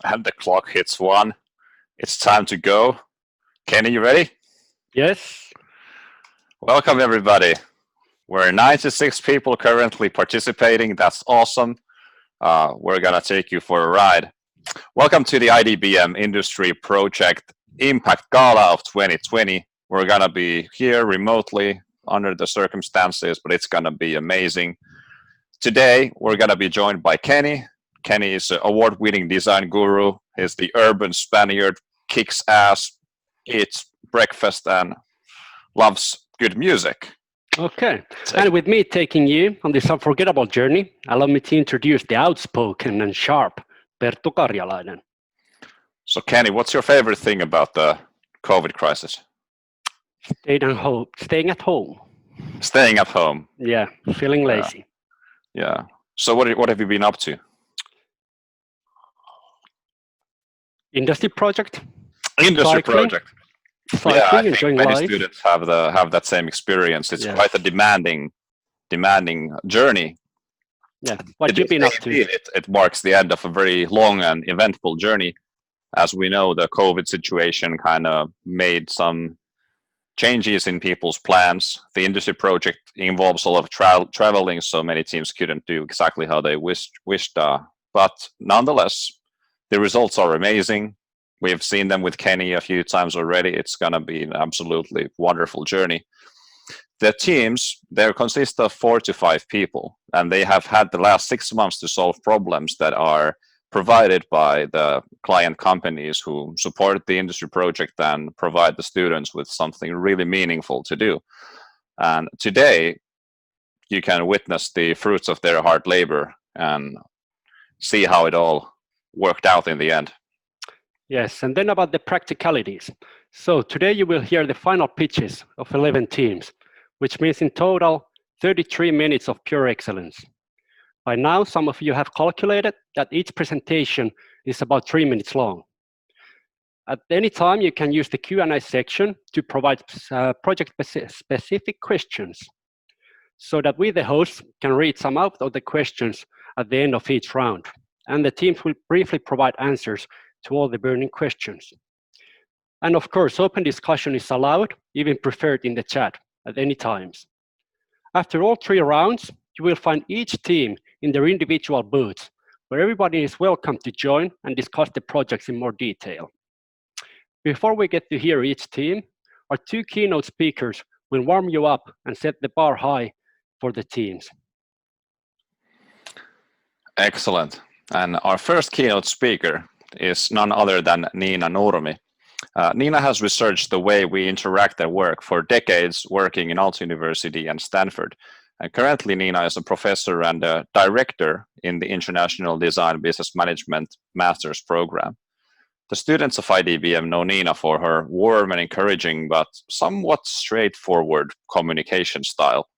And the clock hits 1. It's time to go. Kenny, you ready? Yes. Welcome, everybody. We're 96 people currently participating. That's awesome. We're going to take you for a ride. Welcome to the IDBM Industry Project Impact Gala of 2020. We're going to be here remotely under the circumstances, but it's going to be amazing. Today, we're going to be joined by Keny. Keny is an award-winning design guru. He's the urban Spaniard, kicks ass, eats breakfast, and loves good music. Okay. And with me taking you on this unforgettable journey, allow me to introduce the outspoken and sharp Perttu Karjalainen. So, Keny, what's your favorite thing about the COVID crisis? Staying at home. Staying at home. Yeah, feeling lazy. Yeah. So what have you been up to? Industry project. Industry project. Cycling, yeah, I think enjoying many life. students have that same experience. It's quite a demanding journey. Yeah. What have you been up to? It marks the end of a very long and eventful journey. As we know, the COVID situation kind of made some changes in people's plans. The industry project involves a lot of traveling, so many teams couldn't do exactly how they wished. But nonetheless, the results are amazing. We have seen them with Keny a few times already. It's going to be an absolutely wonderful journey. The teams, they consist of 4 to 5 people, and they have had the last 6 months to solve problems that are provided by the client companies who support the industry project and provide the students with something really meaningful to do. And today, you can witness the fruits of their hard labor and see how it all worked out in the end. Yes, and then about the practicalities. So today you will hear the final pitches of 11 teams, which means in total 33 minutes of pure excellence. By now, some of you have calculated that each presentation is about 3 minutes long. At any time, you can use the Q&A section to provide project-specific questions, so that we, the hosts, can read some out of the questions at the end of each round. And the teams will briefly provide answers to all the burning questions. And of course, open discussion is allowed, even preferred in the chat at any times. After all 3 rounds, you will find each team in their individual booths, where everybody is welcome to join and discuss the projects in more detail. Before we get to hear each team, our 2 keynote speakers will warm you up and set the bar high for the teams. Excellent. And our first keynote speaker is none other than Nina Nurmi. Nina has researched the way we interact at work for decades, working in Aalto University and Stanford. And currently, Nina is a professor and a director in the International Design Business Management Master's Program. The students of IDBM know Nina for her warm and encouraging, but somewhat straightforward communication style.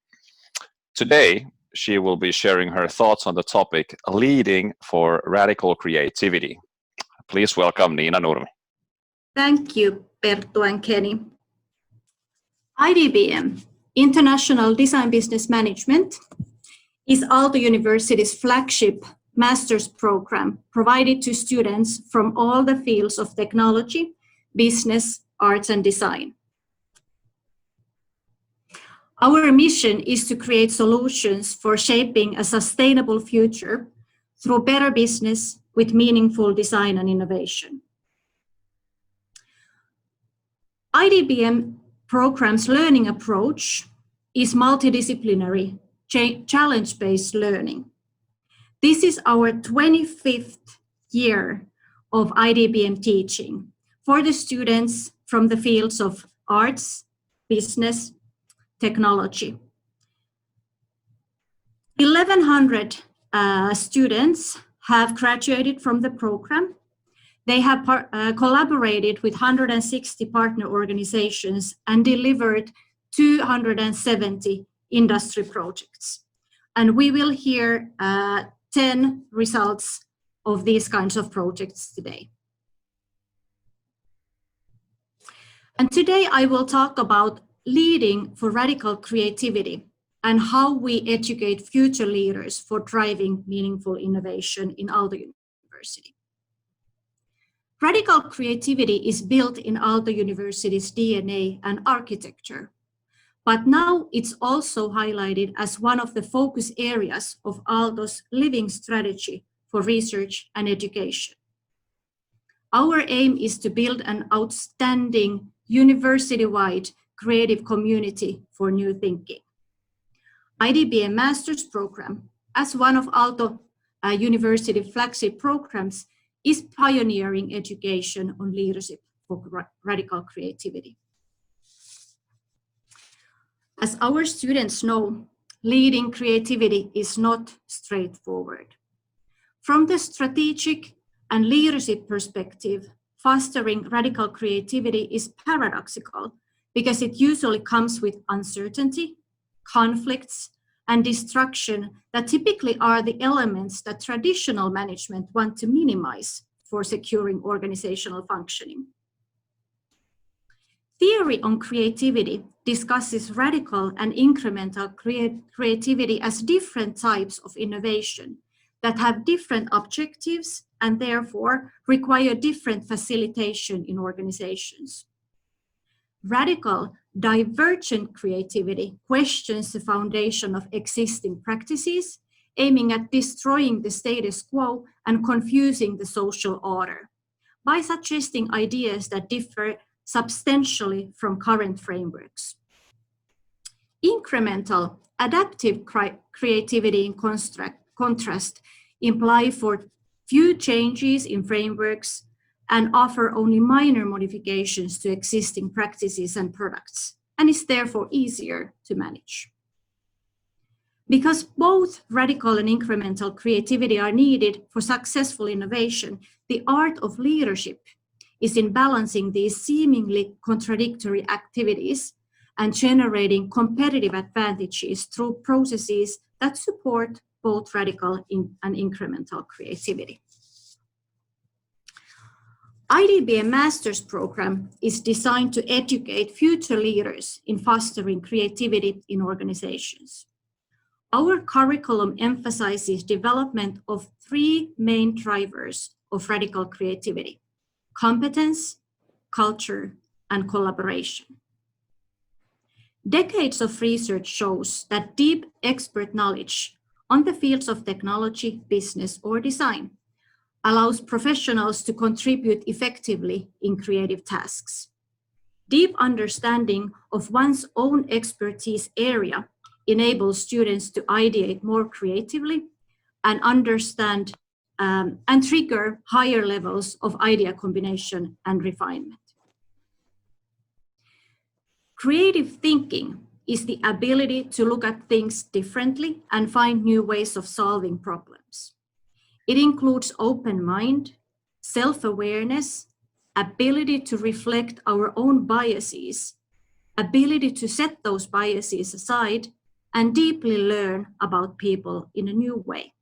Today, she will be sharing her thoughts on the topic, leading for radical creativity. Please welcome Nina Nurmi. Thank you, Perttu and Keny. IDBM, International Design Business Management, is Aalto University's flagship master's program provided to students from all the fields of technology, business, arts, and design. Our mission is to create solutions for shaping a sustainable future through better business with meaningful design and innovation. IDBM program's learning approach is multidisciplinary, challenge-based learning. This is our 25th year of IDBM teaching for the students from the fields of arts, business, technology. 1,100 students have graduated from the program. They have collaborated with 160 partner organizations and delivered 270 industry projects. And we will hear 10 results of these kinds of projects today. And today I will talk about leading for radical creativity and how we educate future leaders for driving meaningful innovation in Aalto University. Radical creativity is built in Aalto University's DNA and architecture, but now it's also highlighted as one of the focus areas of Aalto's living strategy for research and education. Our aim is to build an outstanding university-wide creative community for new thinking. IDBM Master's Program, as one of Aalto University flagship programs, is pioneering education on leadership for radical creativity. As our students know, leading creativity is not straightforward. From the strategic and leadership perspective, fostering radical creativity is paradoxical because it usually comes with uncertainty, conflicts, and destruction that typically are the elements that traditional management want to minimize for securing organizational functioning. Theory on creativity discusses radical and incremental creativity as different types of innovation that have different objectives and therefore require different facilitation in organizations. Radical, divergent creativity questions the foundation of existing practices, aiming at destroying the status quo and confusing the social order by suggesting ideas that differ substantially from current frameworks. Incremental, adaptive creativity in contrast imply for few changes in frameworks and offer only minor modifications to existing practices and products, and is therefore easier to manage. Because both radical and incremental creativity are needed for successful innovation, the art of leadership is in balancing these seemingly contradictory activities and generating competitive advantages through processes that support both radical and incremental creativity. IDBM Master's Program is designed to educate future leaders in fostering creativity in organizations. Our curriculum emphasizes development of three main drivers of radical creativity: competence, culture, and collaboration. Decades of research shows that deep expert knowledge on the fields of technology, business, or design allows professionals to contribute effectively in creative tasks. Deep understanding of one's own expertise area enables students to ideate more creatively and understand and trigger higher levels of idea combination and refinement. Creative thinking is the ability to look at things differently and find new ways of solving problems. It includes open mind, self-awareness, ability to reflect our own biases, ability to set those biases aside, and deeply learn about people in a new way.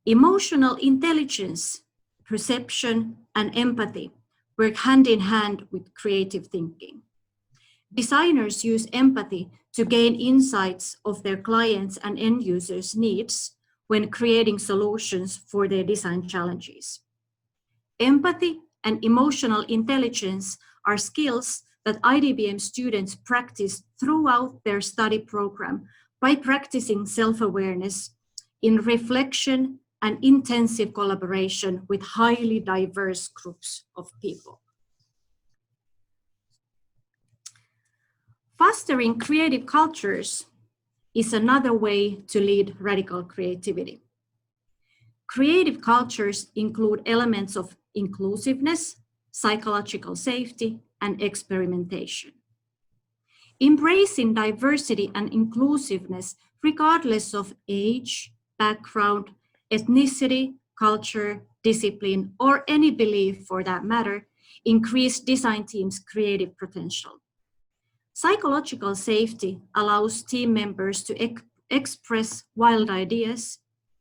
Emotional intelligence, perception, and empathy work hand in hand with creative thinking. Designers use empathy to gain insights of their clients' and end users' needs when creating solutions for their design challenges. Empathy and emotional intelligence are skills that IDBM students practice throughout their study program by practicing self-awareness in reflection and intensive collaboration with highly diverse groups of people. Fostering creative cultures is another way to lead radical creativity. Creative cultures include elements of inclusiveness, psychological safety, and experimentation. Embracing diversity and inclusiveness, regardless of age, background, ethnicity, culture, discipline, or any belief for that matter, increase design teams' creative potential. Psychological safety allows team members to express wild ideas,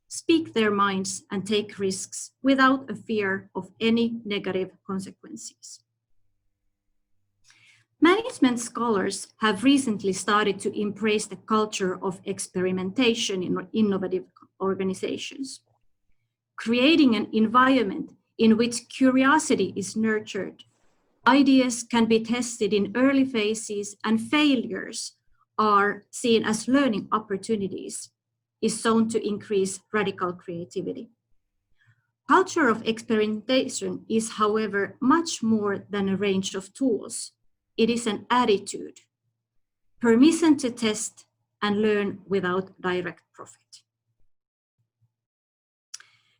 speak their minds, and take risks without a fear of any negative consequences. Management scholars have recently started to embrace the culture of experimentation in innovative organizations. Creating an environment in which curiosity is nurtured. Ideas can be tested in early phases and failures are seen as learning opportunities, is shown to increase radical creativity. Culture of experimentation is, however, much more than a range of tools. It is an attitude, permission to test and learn without direct profit.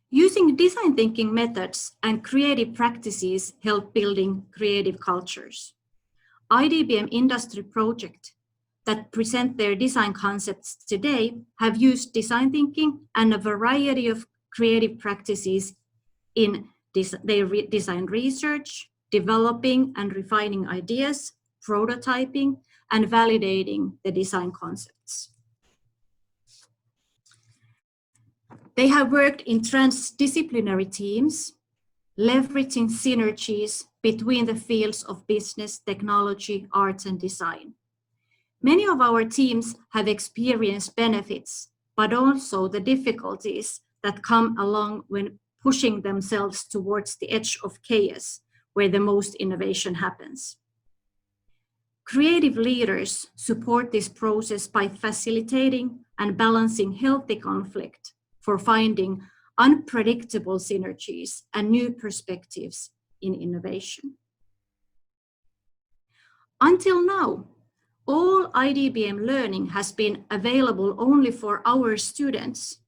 Using design thinking methods and creative practices help building creative cultures. IDBM industry projects that present their design concepts today have used design thinking and a variety of creative practices in their design research, developing and refining ideas, prototyping, and validating the design concepts. They have worked in transdisciplinary teams, leveraging synergies between the fields of business, technology, arts, and design. Many of our teams have experienced benefits, but also the difficulties that come along when pushing themselves towards the edge of chaos, where the most innovation happens. Creative leaders support this process by facilitating and balancing healthy conflict for finding unpredictable synergies and new perspectives in innovation. Until now, all IDBM learning has been available only for our students,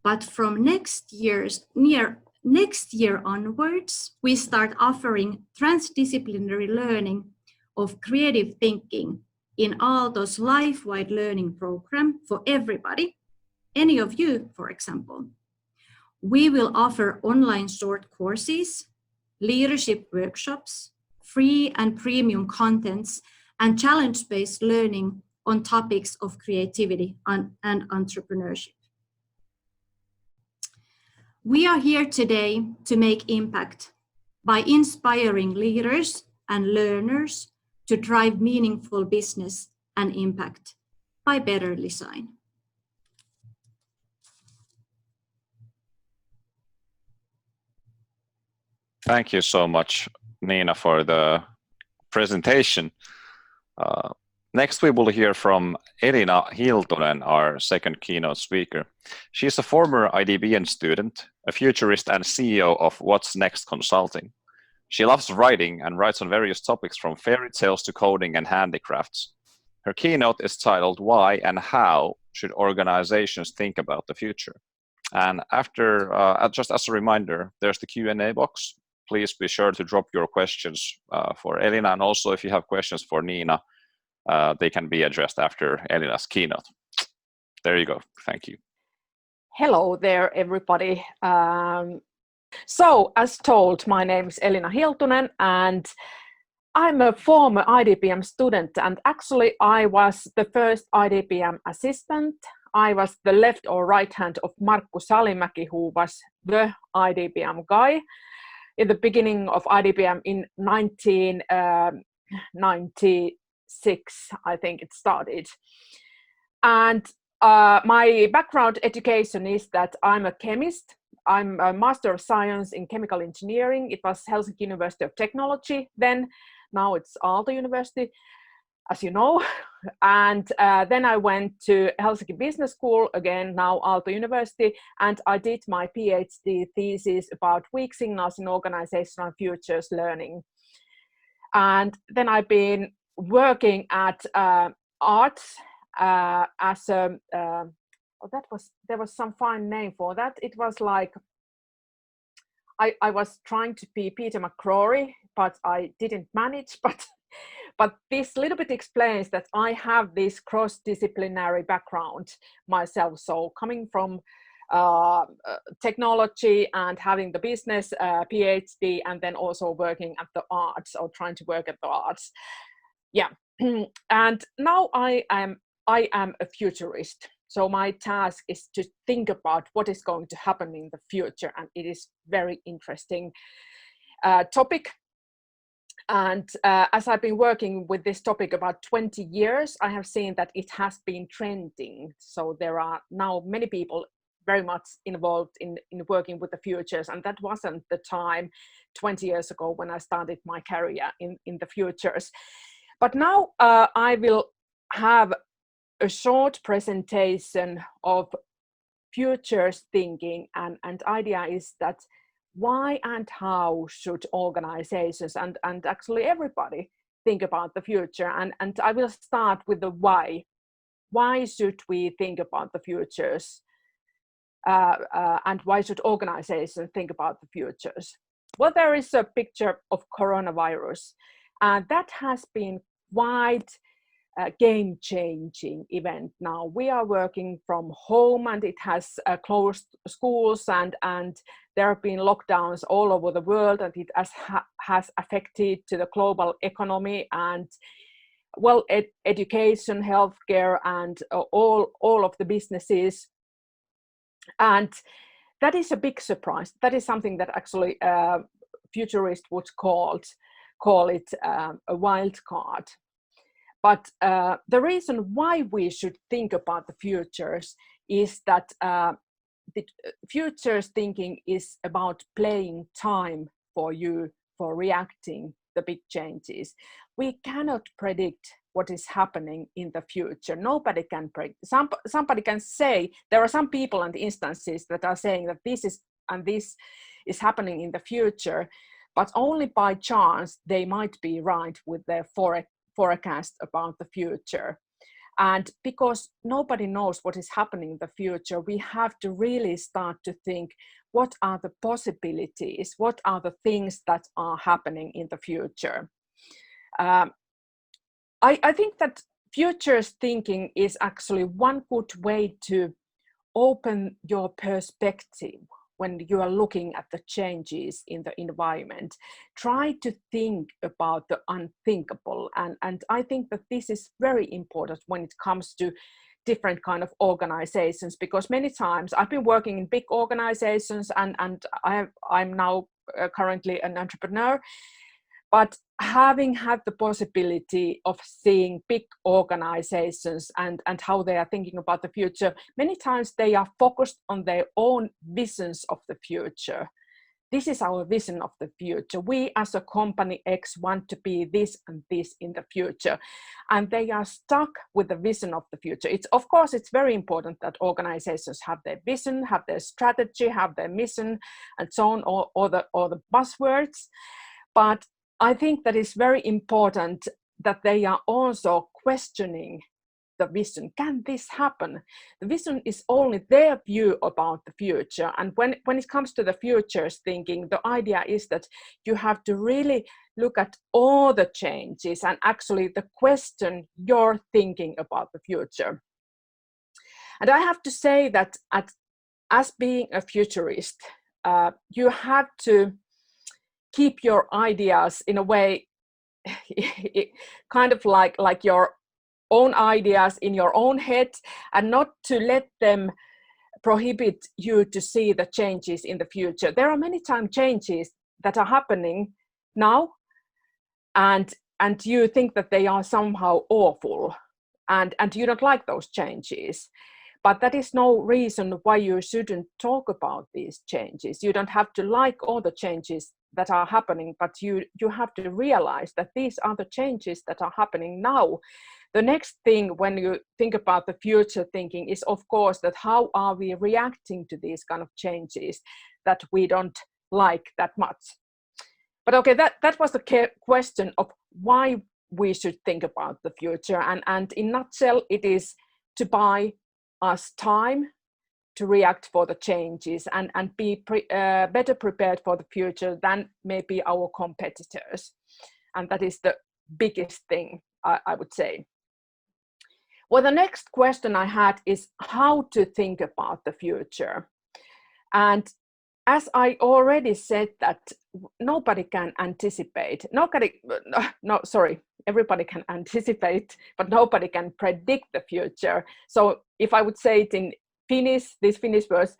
but from next year onwards, we start offering transdisciplinary learning of creative thinking in Aalto's life-wide learning program for everybody, any of you, for example. We will offer online short courses, leadership workshops, free and premium contents, and challenge-based learning on topics of creativity and entrepreneurship. We are here today to make impact by inspiring leaders and learners to drive meaningful business and impact by better design. Thank you so much, Nina, for the presentation. Next, we will hear from Elina Hiltunen, our second keynote speaker. She's a former IDBM student, a futurist, and CEO of What's Next Consulting. She loves writing and writes on various topics from fairy tales to coding and handicrafts. Her keynote is titled Why and How Should Organizations Think About the Future? And after, just as a reminder, there's the Q&A box. Please be sure to drop your questions for Elina, and also if you have questions for Nina, they can be addressed after Elina's keynote. There you go. Thank you. Hello there, everybody. So, as told, my name is Elina Hiltunen, and I'm a former IDBM student, and actually I was the first IDBM assistant. I was the left or right hand of Markku Salimäki, who was the IDBM guy in the beginning of IDBM in 1996, I think it started. And my background education is that I'm a chemist. I'm a Master of Science in Chemical Engineering. It was Helsinki University of Technology then. Now it's Aalto University, as you know. And then I went to Helsinki Business School, again, now Aalto University, and I did my PhD thesis about weak signals in organizational futures learning. And then I've been working at arts as a, there was some fine name for that. It was like, I was trying to be Peter McCrory, but I didn't manage, but this little bit explains that I have this cross-disciplinary background myself. So coming from technology and having the business PhD, and then also working at the arts, or trying to work at the arts. Yeah, and now I am a futurist. So my task is to think about what is going to happen in the future, and it is very interesting topic. And as I've been working with this topic about 20 years, I have seen that it has been trending. So there are now many people very much involved in working with the futures, and that wasn't the time 20 years ago when I started my career in the futures. But now I will have a short presentation of futures thinking, and idea is that why and how should organizations and actually everybody think about the future, and I will start with the why. Why should we think about the futures, and why should organizations think about the futures? Well, there is a picture of coronavirus, and that has been quite a game-changing event. Now we are working from home, and it has closed schools, and there have been lockdowns all over the world, and it has affected to the global economy and, well, education, healthcare, and all of the businesses. And that is a big surprise. That is something that actually futurists would call it a wild card. But the reason why we should think about the futures is that the futures thinking is about playing time for you for reacting the big changes. We cannot predict what is happening in the future. Nobody can predict. Somebody can say, there are some people and instances that are saying that this is happening in the future, but only by chance they might be right with their forecast about the future. And because nobody knows what is happening in the future, we have to really start to think, what are the possibilities? What are the things that are happening in the future? I think that futures thinking is actually one good way to open your perspective when you are looking at the changes in the environment. Try to think about the unthinkable, and I think that this is very important when it comes to different kind of organizations, because many times I've been working in big organizations, and I'm now currently an entrepreneur, but having had the possibility of seeing big organizations and how they are thinking about the future, many times they are focused on their own visions of the future. This is our vision of the future. We as a company X want to be this and this in the future. And they are stuck with the vision of the future. Of course, it's very important that organizations have their vision, have their strategy, have their mission, and so on, or the buzzwords. But I think that it's very important that they are also questioning the vision. Can this happen? The vision is only their view about the future. And when it comes to the futures thinking, the idea is that you have to really look at all the changes and actually the question your thinking about the future. And I have to say that as being a futurist, you have to keep your ideas in a way kind of like your own ideas in your own head, and not to let them prohibit you to see the changes in the future. There are many times changes that are happening now, and you think that they are somehow awful, and you don't like those changes. But that is no reason why you shouldn't talk about these changes. You don't have to like all the changes that are happening, but you have to realize that these are the changes that are happening now. The next thing when you think about the future thinking is, of course, that how are we reacting to these kind of changes that we don't like that much. But okay, that was the question of why we should think about the future. And in a nutshell, it is to buy us time to react for the changes and be better prepared for the future than maybe our competitors. And that is the biggest thing, I would say. Well, the next question I had is how to think about the future. And as I already said, that nobody can anticipate, everybody can anticipate, but nobody can predict the future. So if I would say it in Finnish, this Finnish verse,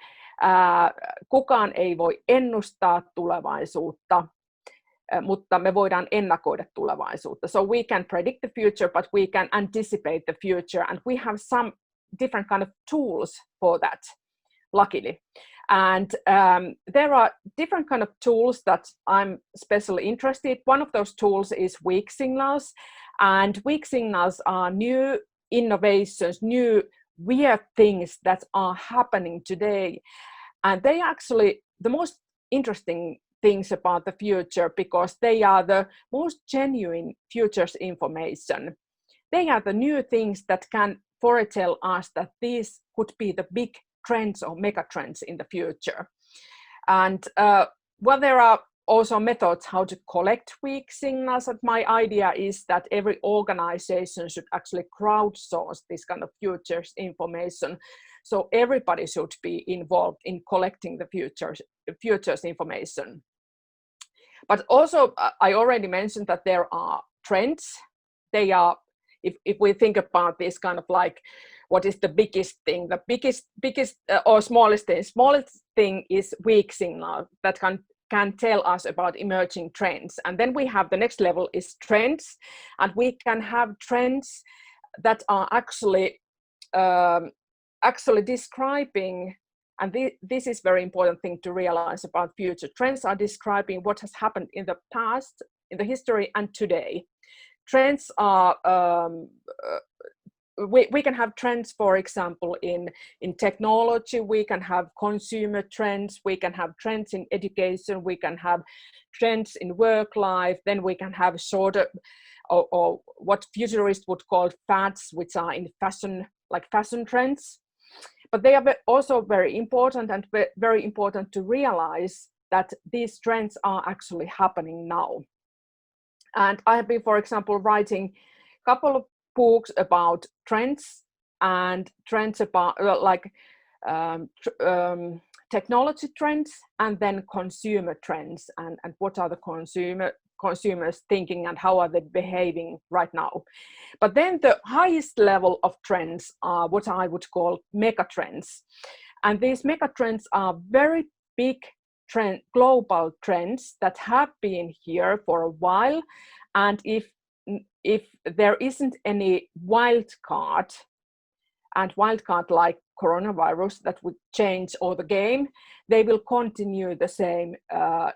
kukaan ei voi ennustaa tulevaisuutta, mutta me voidaan ennakoida tulevaisuutta. So we can predict the future, but we can anticipate the future, and we have some different kind of tools for that. luckily. And there are different kind of tools that I'm especially interested. One of those tools is weak signals, and weak signals are new innovations, new weird things that are happening today. And they are actually the most interesting things about the future, because they are the most genuine futures information. They are the new things that can foretell us that these could be the big trends or mega trends in the future. And well, there are also methods how to collect weak signals. And my idea is that every organization should actually crowdsource this kind of futures information. So everybody should be involved in collecting the futures information. But also, I already mentioned that there are trends. They are, if we think about this kind of like, what is the biggest thing? The biggest or smallest thing? Smallest thing is weak signal that can tell us about emerging trends. And then we have the next level is trends, and we can have trends that are actually describing. And this is very important thing to realize about future. Trends are describing what has happened in the past, in the history, and today. Trends are, we can have trends, for example, in technology. We can have consumer trends. We can have trends in education. We can have trends in work life. Then we can have shorter, or what futurists would call fads, which are in fashion, like fashion trends. But they are also very important, and very important to realize that these trends are actually happening now. And I have been, for example, writing a couple of books about trends, and trends about technology trends, and then consumer trends, and what are the consumers thinking and how are they behaving right now. But then the highest level of trends are what I would call mega trends. And these mega trends are very big global trends that have been here for a while. And if there isn't any wild card like coronavirus that would change all the game, they will continue the same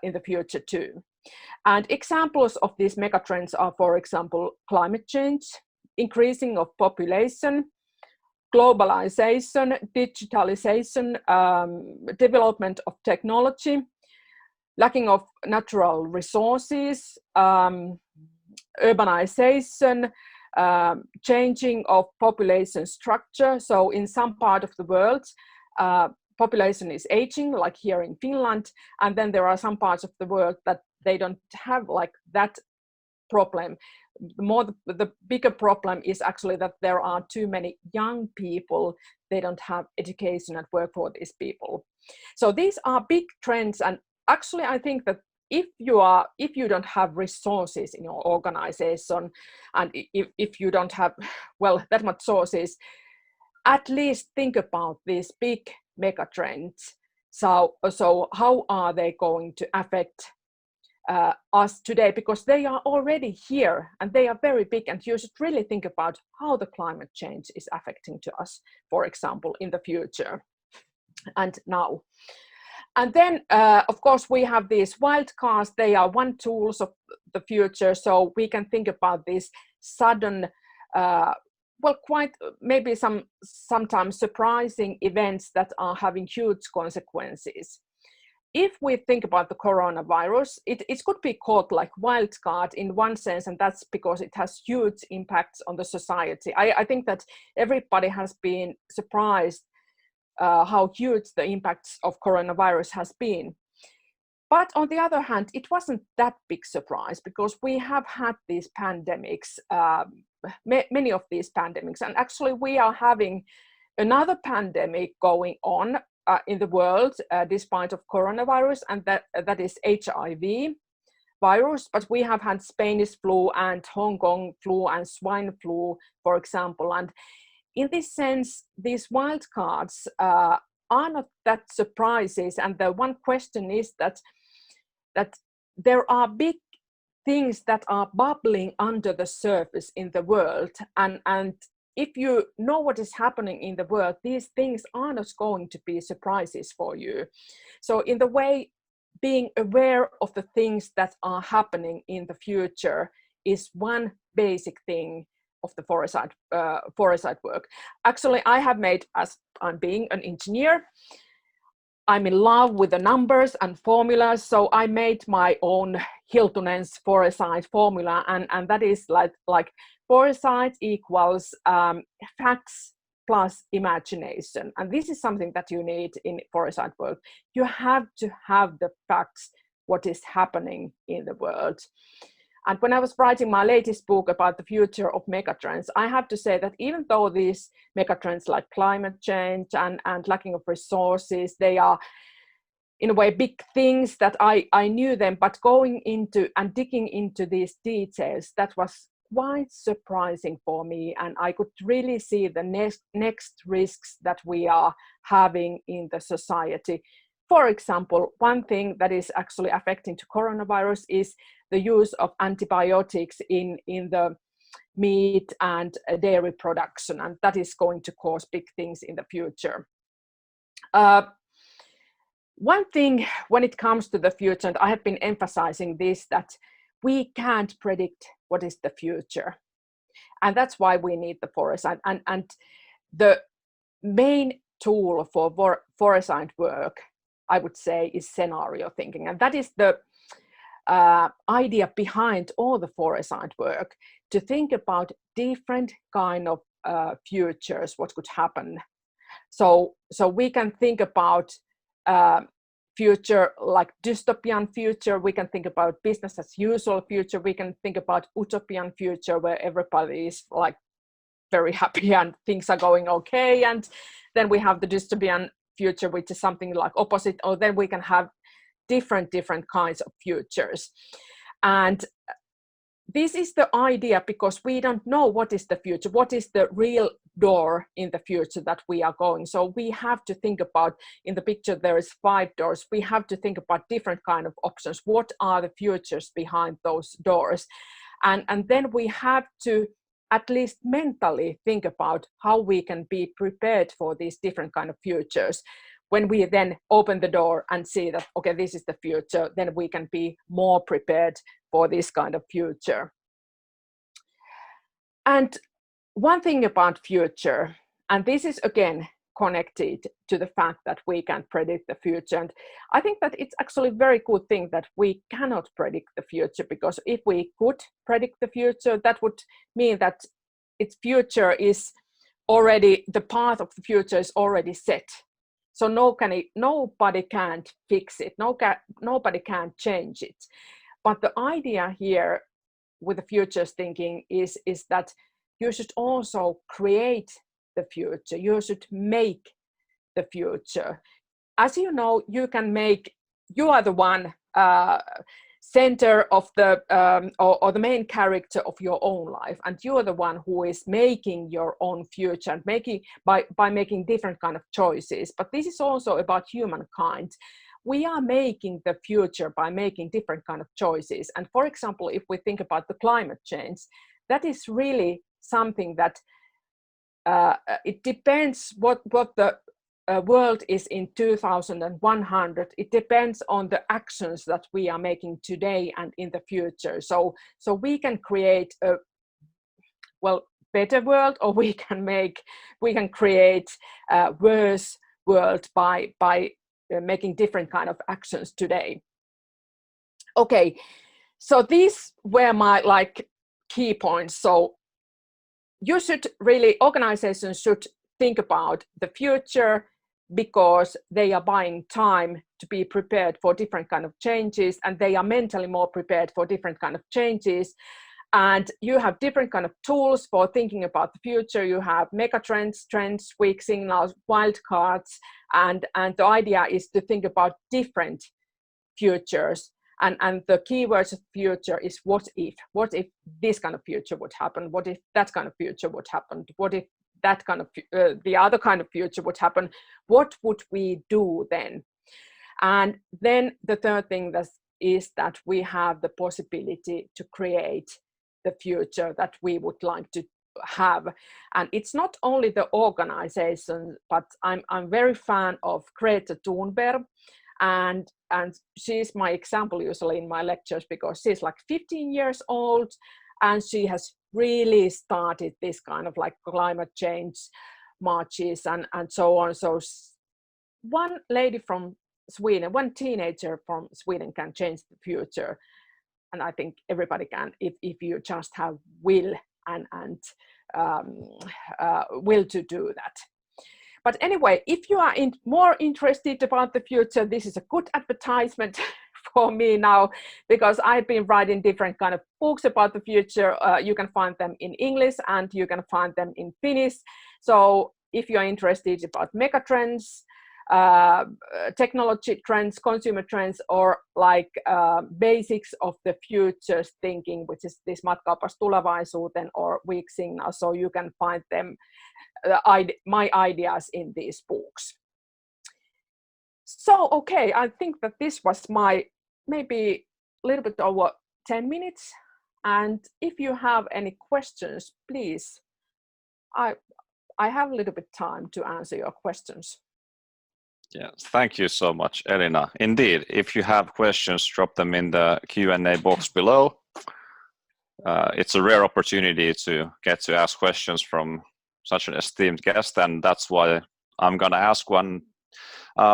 in the future too. And examples of these megatrends are, for example, climate change, increasing of population, globalization, digitalization, development of technology, lacking of natural resources, urbanization, changing of population structure. So in some part of the world, population is aging, like here in Finland, and then there are some parts of the world that they don't have like that problem. The bigger problem is actually that there are too many young people. They don't have education and work for these people. So these are big trends, and actually I think that if you don't have resources in your organization, and if you don't have, well, that much sources, at least think about these big mega trends. So how are they going to affect us today? Because they are already here and they are very big, and you should really think about how the climate change is affecting to us, for example, in the future and now. And then, of course, we have these wildcards. They are one tools of the future. So we can think about these sudden, well, quite maybe sometimes surprising events that are having huge consequences. If we think about the coronavirus, it could be called like wildcard in one sense, and that's because it has huge impacts on the society. I think that everybody has been surprised how huge the impacts of coronavirus has been. But on the other hand, it wasn't that big surprise, because we have had these pandemics, many of these pandemics, and actually we are having another pandemic going on in the world despite of coronavirus, and that is HIV virus. But we have had Spanish flu and Hong Kong flu and swine flu, for example. And in this sense, these wildcards are not that surprises. And the one question is that there are big things that are bubbling under the surface in the world. And if you know what is happening in the world, these things are not going to be surprises for you. So in the way, being aware of the things that are happening in the future is one basic thing of the foresight work. Actually, I have made, as I'm being an engineer, I'm in love with the numbers and formulas, so I made my own Hiltunen's foresight formula, and that is like foresight equals facts plus imagination. And this is something that you need in foresight work. You have to have the facts, what is happening in the world. And when I was writing my latest book about the future of megatrends, I have to say that even though these megatrends like climate change and lacking of resources, they are in a way big things that I knew them, but going into and digging into these details, that was quite surprising for me. And I could really see the next risks that we are having in the society. For example, one thing that is actually affecting to coronavirus is the use of antibiotics in the meat and dairy production, and that is going to cause big things in the future. One thing when it comes to the future, and I have been emphasizing this, that we can't predict what is the future. And that's why we need the foresight. And the main tool for foresight work, I would say, is scenario thinking. And that is the idea behind all the foresight work, to think about different kind of futures, what could happen. So we can think about future like dystopian future, we can think about business as usual future, we can think about utopian future where everybody is like very happy and things are going okay, and then we have the dystopian future, which is something like opposite, or then we can have different kinds of futures. And this is the idea, because we don't know what is the future, what is the real door in the future that we are going. So we have to think about, in the picture there is 5 doors, we have to think about different kind of options. What are the futures behind those doors? And then we have to at least mentally think about how we can be prepared for these different kind of futures. When we then open the door and see that, okay, this is the future, then we can be more prepared for this kind of future. And one thing about future, and this is again connected to the fact that we can predict the future. And I think that it's actually a very good thing that we cannot predict the future, because if we could predict the future, that would mean that its future is already, the path of the future is already set. So nobody can't fix it, nobody can change it. But the idea here with the futures thinking is that you should also create the future, you should make the future. As you know, you are the one center of the or the main character of your own life, and you are the one who is making your own future and making by making different kind of choices. But this is also about humankind. We are making the future by making different kind of choices. And for example, if we think about the climate change, that is really something that it depends what the world is in 2100. It depends on the actions that we are making today and in the future. So we can create a better world, or we can create a worse world by making different kind of actions today. Okay, so these were my key points. So you should really, organizations should think about the future, because they are buying time to be prepared for different kind of changes, and they are mentally more prepared for different kind of changes. And you have different kind of tools for thinking about the future. You have megatrends, trends, weak signals, wildcards, and the idea is to think about different futures. And the keywords of future is what if this kind of future would happen? What if that kind of future would happen? What if that kind of the other kind of future would happen? What would we do then? And then the third thing is that we have the possibility to create the future that we would like to have. And it's not only the organization, but I'm very fan of Greta Thunberg, and she's my example usually in my lectures, because she's like 15 years old and she has really started this kind of like climate change marches and so on. So one lady from Sweden, one teenager from Sweden can change the future, and I think everybody can if you just have will and will to do that. But anyway, if you are more interested about the future, this is a good advertisement for me now, because I've been writing different kind of books about the future. You can find them in English and you can find them in Finnish. So if you are interested about megatrends, technology trends, consumer trends, or like basics of the future's thinking, which is this Matkaapas tulevaisuuteen or weak signal, so you can find them, my ideas in these books. So, okay, I think that this was my maybe a little bit over 10 minutes. And if you have any questions, please, I have a little bit time to answer your questions. Yes, thank you so much, Elina. Indeed, if you have questions, drop them in the Q&A box below. It's a rare opportunity to get to ask questions from such an esteemed guest, and that's why I'm going to ask one.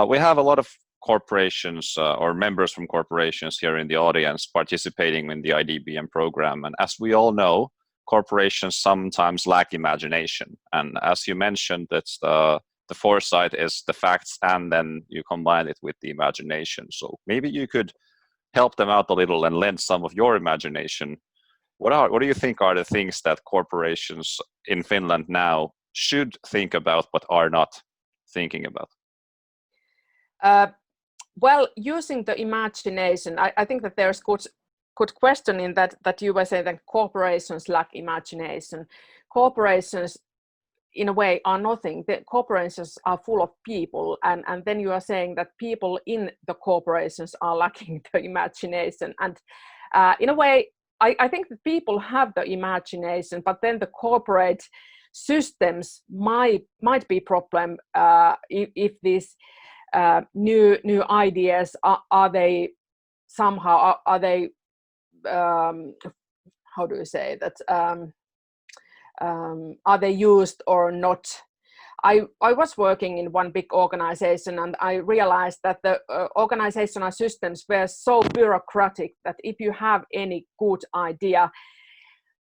We have a lot of corporations or members from corporations here in the audience participating in the IDBM program, and as we all know, corporations sometimes lack imagination. And as you mentioned, that's the foresight is the facts, and then you combine it with the imagination. So maybe you could help them out a little and lend some of your imagination. What do you think are the things that corporations in Finland now should think about but are not thinking about? Well, using the imagination, I think that there's good question in that you were saying that corporations lack imagination. Corporations, in a way, are nothing. The corporations are full of people, and then you are saying that people in the corporations are lacking the imagination. And in a way, I think that people have the imagination, but then the corporate systems might be problem if these new ideas are they somehow how do you say that? Are they used or not? I was working in one big organization, and I realized that the organizational systems were so bureaucratic that if you have any good idea,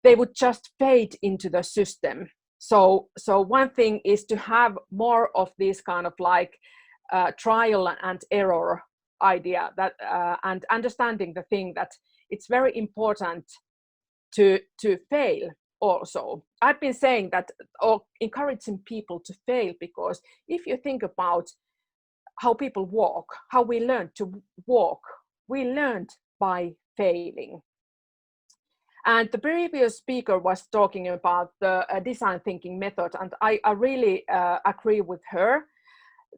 they would just fade into the system. So one thing is to have more of this kind of like trial and error idea, that and understanding the thing that it's very important to fail. Also, I've been saying that, or encouraging people to fail, because if you think about how people walk, how we learned to walk, we learned by failing. And the previous speaker was talking about the design thinking method, and I really agree with her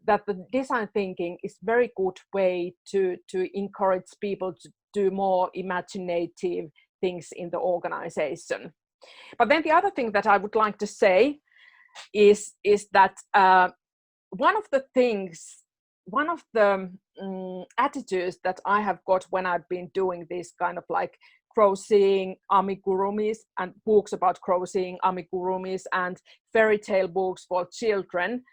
that the design thinking is a very good way to encourage people to do more imaginative things in the organization. But then the other thing that I would like to say is that one of the attitudes that I have got when I've been doing this kind of like crocheting amigurumis and books about crocheting amigurumis and fairy tale books for children,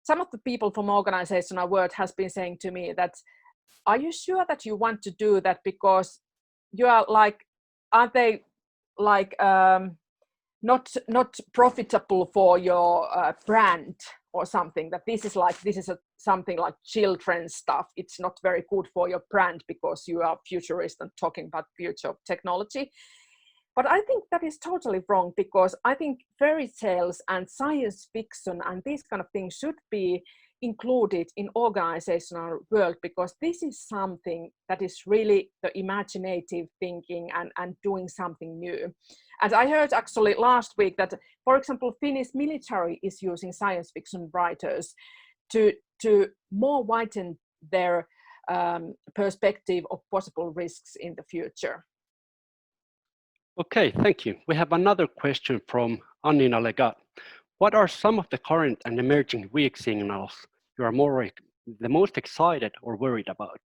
some of the people from organizational world has been saying to me that, are you sure that you want to do that, because you are like, aren't they like not profitable for your brand or something, that this is something like children's stuff, it's not very good for your brand because you are futurist and talking about future of technology. But I think that is totally wrong, because I think fairy tales and science fiction and these kind of things should be included in organizational world, because this is something that is really the imaginative thinking and doing something new. And I heard actually last week that, for example, Finnish military is using science fiction writers to more widen their perspective of possible risks in the future. Okay, thank you. We have another question from Nina Legat. What are some of the current and emerging weak signals you are the most excited or worried about?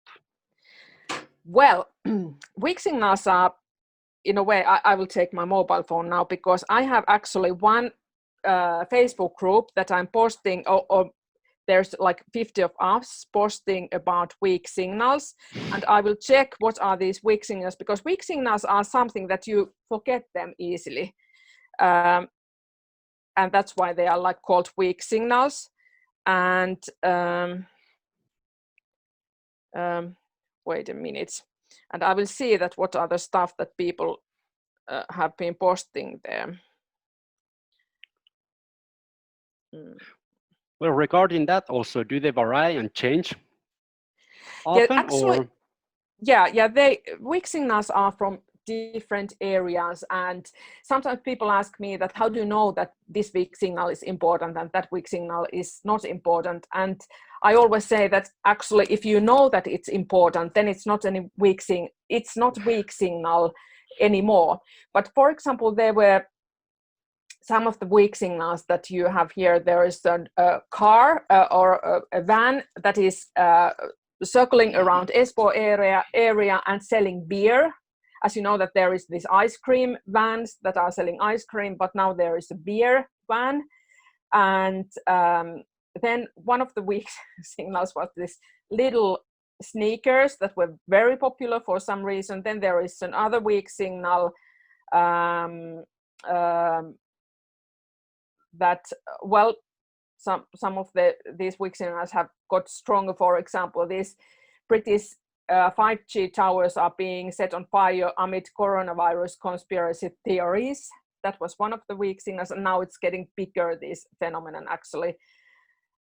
Well, weak signals are, in a way, I will take my mobile phone now because I have actually one Facebook group that I'm posting, or there's like 50 of us posting about weak signals, and I will check what are these weak signals, because weak signals are something that you forget them easily. And that's why they are like called weak signals. And wait a minute, and I will see that what are the stuff that people have been posting there. Well, regarding that also, do they vary and change often? Yeah, actually, weak signals are from different areas, and sometimes people ask me that how do you know that this weak signal is important and that weak signal is not important, and I always say that actually if you know that it's important, then it's not any weak signal anymore. But for example, there were some of the weak signals that you have here. There is a car or a van that is circling around Espoo area and selling beer. As you know that there is this ice cream vans that are selling ice cream, but now there is a beer van. And then one of the weak signals was this little sneakers that were very popular for some reason. Then there is another weak signal that, well, some of these weak signals have got stronger. For example, these British 5G towers are being set on fire amid coronavirus conspiracy theories. That was one of the weak signals, and now it's getting bigger, this phenomenon actually.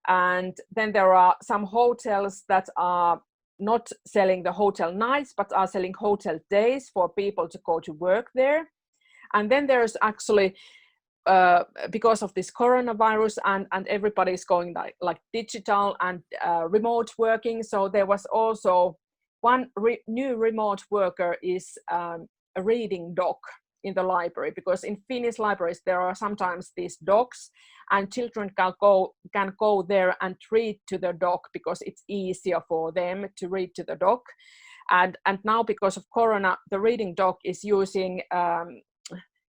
And then there are some hotels that are not selling the hotel nights, but are selling hotel days for people to go to work there. And then there's actually, because of this coronavirus and everybody's going like digital and remote working, so there was also one new remote worker is a reading dog in the library, because in Finnish libraries there are sometimes these dogs, and children can go there and read to the dog because it's easier for them to read to the dog. And now because of corona, the reading dog is using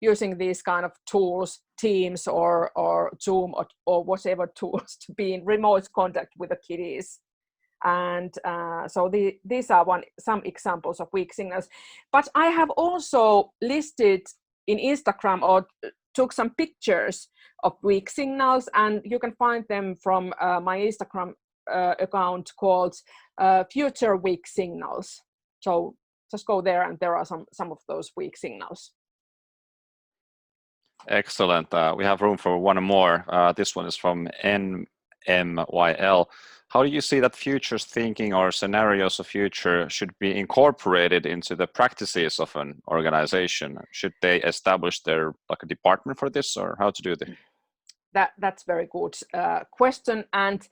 these kind of tools, Teams or Zoom or whatever tools, to be in remote contact with the kiddies. And so these are some examples of weak signals. But I have also listed in Instagram, or took some pictures of weak signals, and you can find them from my Instagram account called Future Weak Signals. So just go there, and there are some of those weak signals. Excellent. We have room for one more. This one is from NMYL. How do you see that futures thinking or scenarios of future should be incorporated into the practices of an organization? Should they establish their a department for this, or how to do this? That's very good question, and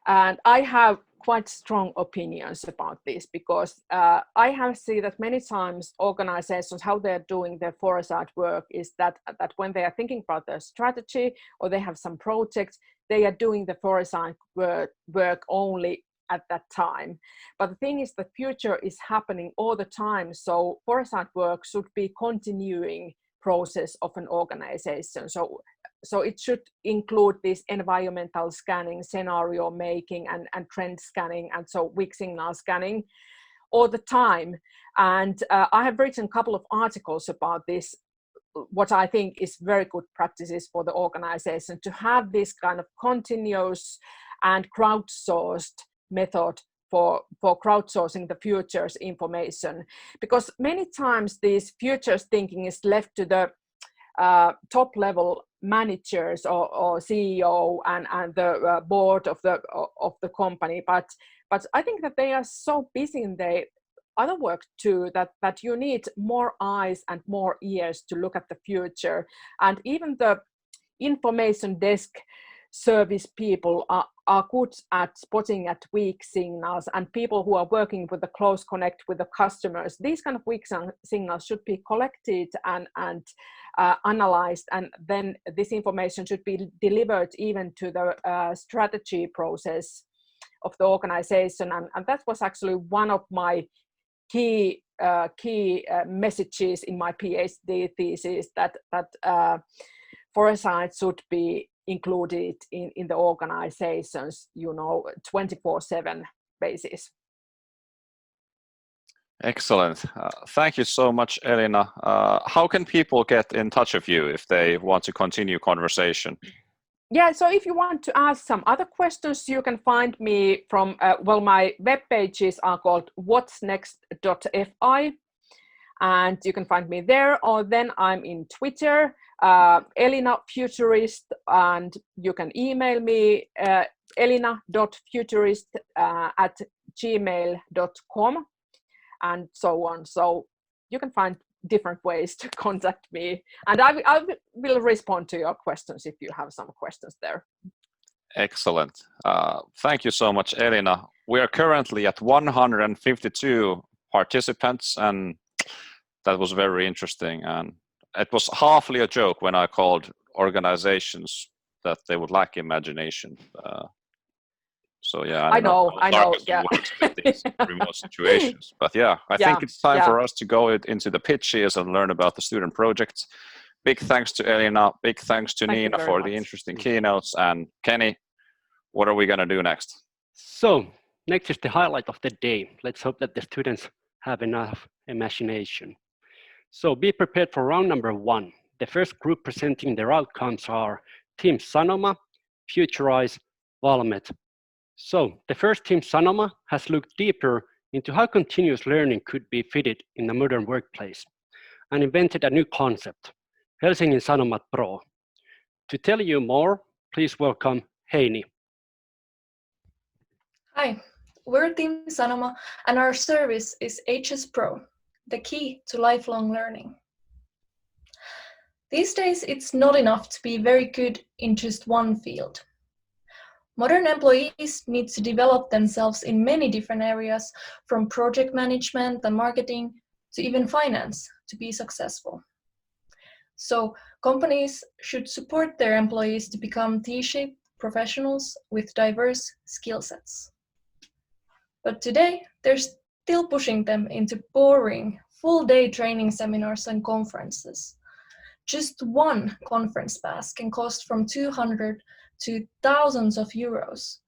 I have quite strong opinions about this, because I have seen that many times organizations, how they're doing their foresight work is that when they are thinking about their strategy or they have some projects, they are doing the foresight work only at that time. But the thing is, the future is happening all the time, so foresight work should be continuing process of an organization. So it should include this environmental scanning, scenario making, and trend scanning, and so weak signal scanning all the time. And I have written a couple of articles about this, what I think is very good practices for the organization to have this kind of continuous and crowdsourced method for crowdsourcing the futures information. Because many times this futures thinking is left to the top level managers or CEO and the board of the company, but I think that they are so busy in their other work too that you need more eyes and more ears to look at the future. And even the information desk service people are good at spotting at weak signals, and people who are working with a close connect with the customers, these kind of weak signals should be collected and analyzed, and then this information should be delivered even to the strategy process of the organization. And that was actually one of my key messages in my PhD thesis, that foresight should be included in the organizations, 24/7 basis. Excellent. Thank you so much, Elina. How can people get in touch with you if they want to continue conversation? Yeah, so if you want to ask some other questions, you can find me from, my web pages are called whatsnext.fi, and you can find me there, or then I'm in Twitter, Elina Futurist, and you can email me, elina.futurist@gmail.com, and so on. So you can find different ways to contact me, and I will respond to your questions if you have some questions there. Excellent. Thank you so much, Elina. We are currently at 152 participants, and that was very interesting. And it was hardly a joke when I called organizations that they would lack imagination. So yeah, I know, yeah. With these remote situations. But yeah, I think it's time for us to go into the pitches and learn about the student projects. Big thanks to Elina, big thanks to Nina for the interesting keynotes. And Keny, what are we going to do next? So next is the highlight of the day. Let's hope that the students have enough imagination. So be prepared for round number 1. The first group presenting their outcomes are Team Sanoma, Futurice, Valmet. So the first team, Sanoma, has looked deeper into how continuous learning could be fitted in the modern workplace and invented a new concept, Helsingin Sanomat Pro. To tell you more, please welcome Heini. Hi, we're Team Sanoma and our service is HS Pro, the key to lifelong learning. These days, it's not enough to be very good in just one field. Modern employees need to develop themselves in many different areas, from project management and marketing to even finance, to be successful. So companies should support their employees to become T-shaped professionals with diverse skill sets. But today, they're still pushing them into boring, full-day training seminars and conferences. Just one conference pass can cost from 200 to thousands of euros.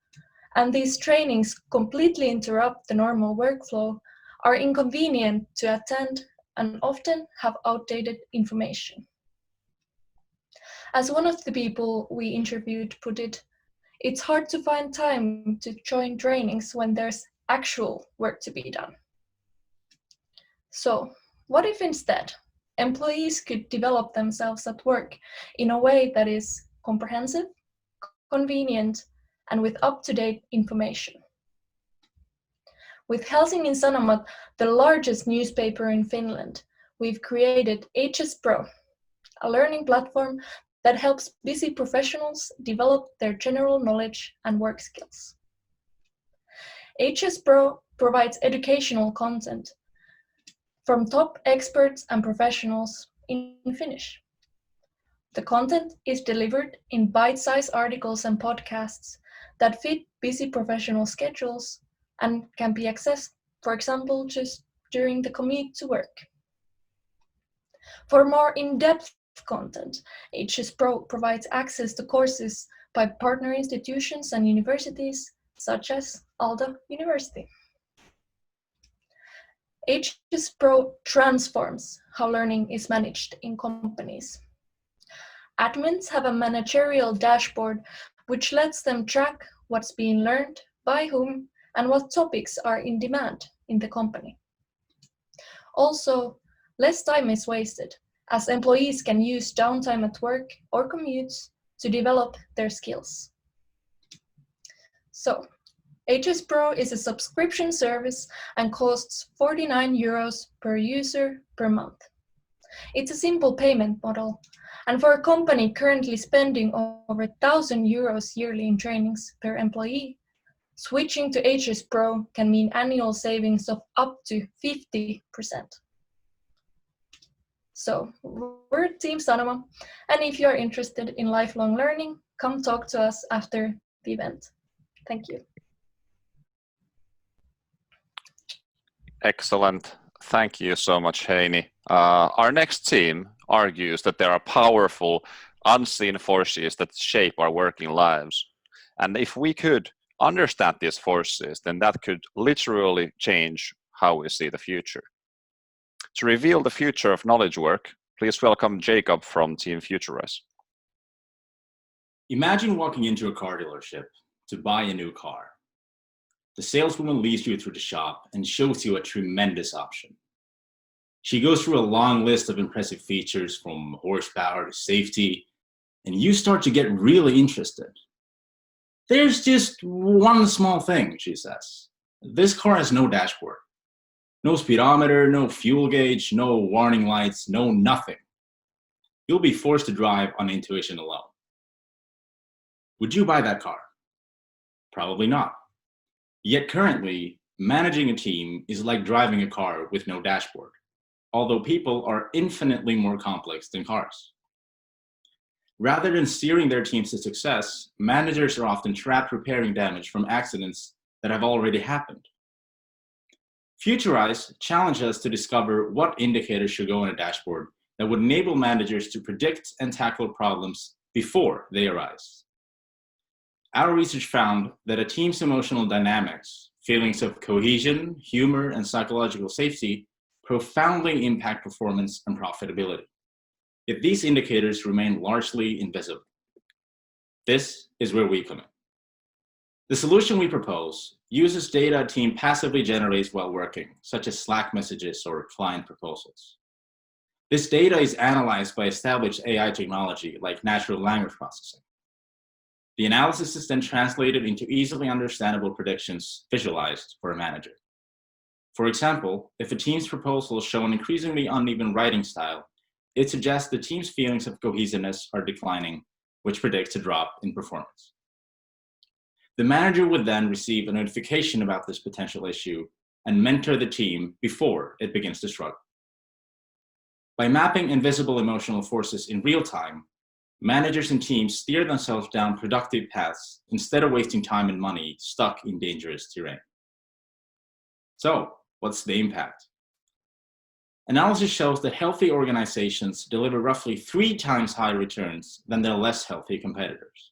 And these trainings completely interrupt the normal workflow, are inconvenient to attend, and often have outdated information. As one of the people we interviewed put it, it's hard to find time to join trainings when there's actual work to be done. So, what if instead employees could develop themselves at work in a way that is comprehensive, convenient, and with up-to-date information? With Helsingin Sanomat, the largest newspaper in Finland, we've created HS Pro, a learning platform that helps busy professionals develop their general knowledge and work skills. HS Pro provides educational content from top experts and professionals in Finnish. The content is delivered in bite-sized articles and podcasts that fit busy professional schedules and can be accessed, for example, just during the commute to work. For more in-depth content, HS Pro provides access to courses by partner institutions and universities, such as Aalto University. HS Pro transforms how learning is managed in companies. Admins have a managerial dashboard which lets them track what's being learned, by whom, and what topics are in demand in the company. Also, less time is wasted, as employees can use downtime at work or commutes to develop their skills. So, HS Pro is a subscription service and costs 49 euros per user per month. It's a simple payment model, And for a company currently spending over 1,000 euros yearly in trainings per employee, switching to HS Pro can mean annual savings of up to 50%. So we're Team Sanoma, and if you are interested in lifelong learning, come talk to us after the event. Thank you. Excellent. Thank you so much, Heini. Our next team argues that there are powerful, unseen forces that shape our working lives. And if we could understand these forces, then that could literally change how we see the future. To reveal the future of knowledge work, please welcome Jacob from Team Futurice. Imagine walking into a car dealership to buy a new car. The saleswoman leads you through the shop and shows you a tremendous option. She goes through a long list of impressive features from horsepower to safety, and you start to get really interested. There's just one small thing, she says. This car has no dashboard. No speedometer, no fuel gauge, no warning lights, no nothing. You'll be forced to drive on intuition alone. Would you buy that car? Probably not. Yet currently, managing a team is like driving a car with no dashboard, although people are infinitely more complex than cars. Rather than steering their teams to success, managers are often trapped repairing damage from accidents that have already happened. Futurice challenged us to discover what indicators should go on a dashboard that would enable managers to predict and tackle problems before they arise. Our research found that a team's emotional dynamics, feelings of cohesion, humor, and psychological safety profoundly impact performance and profitability. Yet these indicators remain largely invisible. This is where we come in. The solution we propose uses data a team passively generates while working, such as Slack messages or client proposals. This data is analyzed by established AI technology like natural language processing. The analysis is then translated into easily understandable predictions visualized for a manager. For example, if a team's proposals show an increasingly uneven writing style, it suggests the team's feelings of cohesiveness are declining, which predicts a drop in performance. The manager would then receive a notification about this potential issue and mentor the team before it begins to struggle. By mapping invisible emotional forces in real time, managers and teams steer themselves down productive paths instead of wasting time and money stuck in dangerous terrain. So, what's the impact? Analysis shows that healthy organizations deliver roughly 3 times higher returns than their less healthy competitors.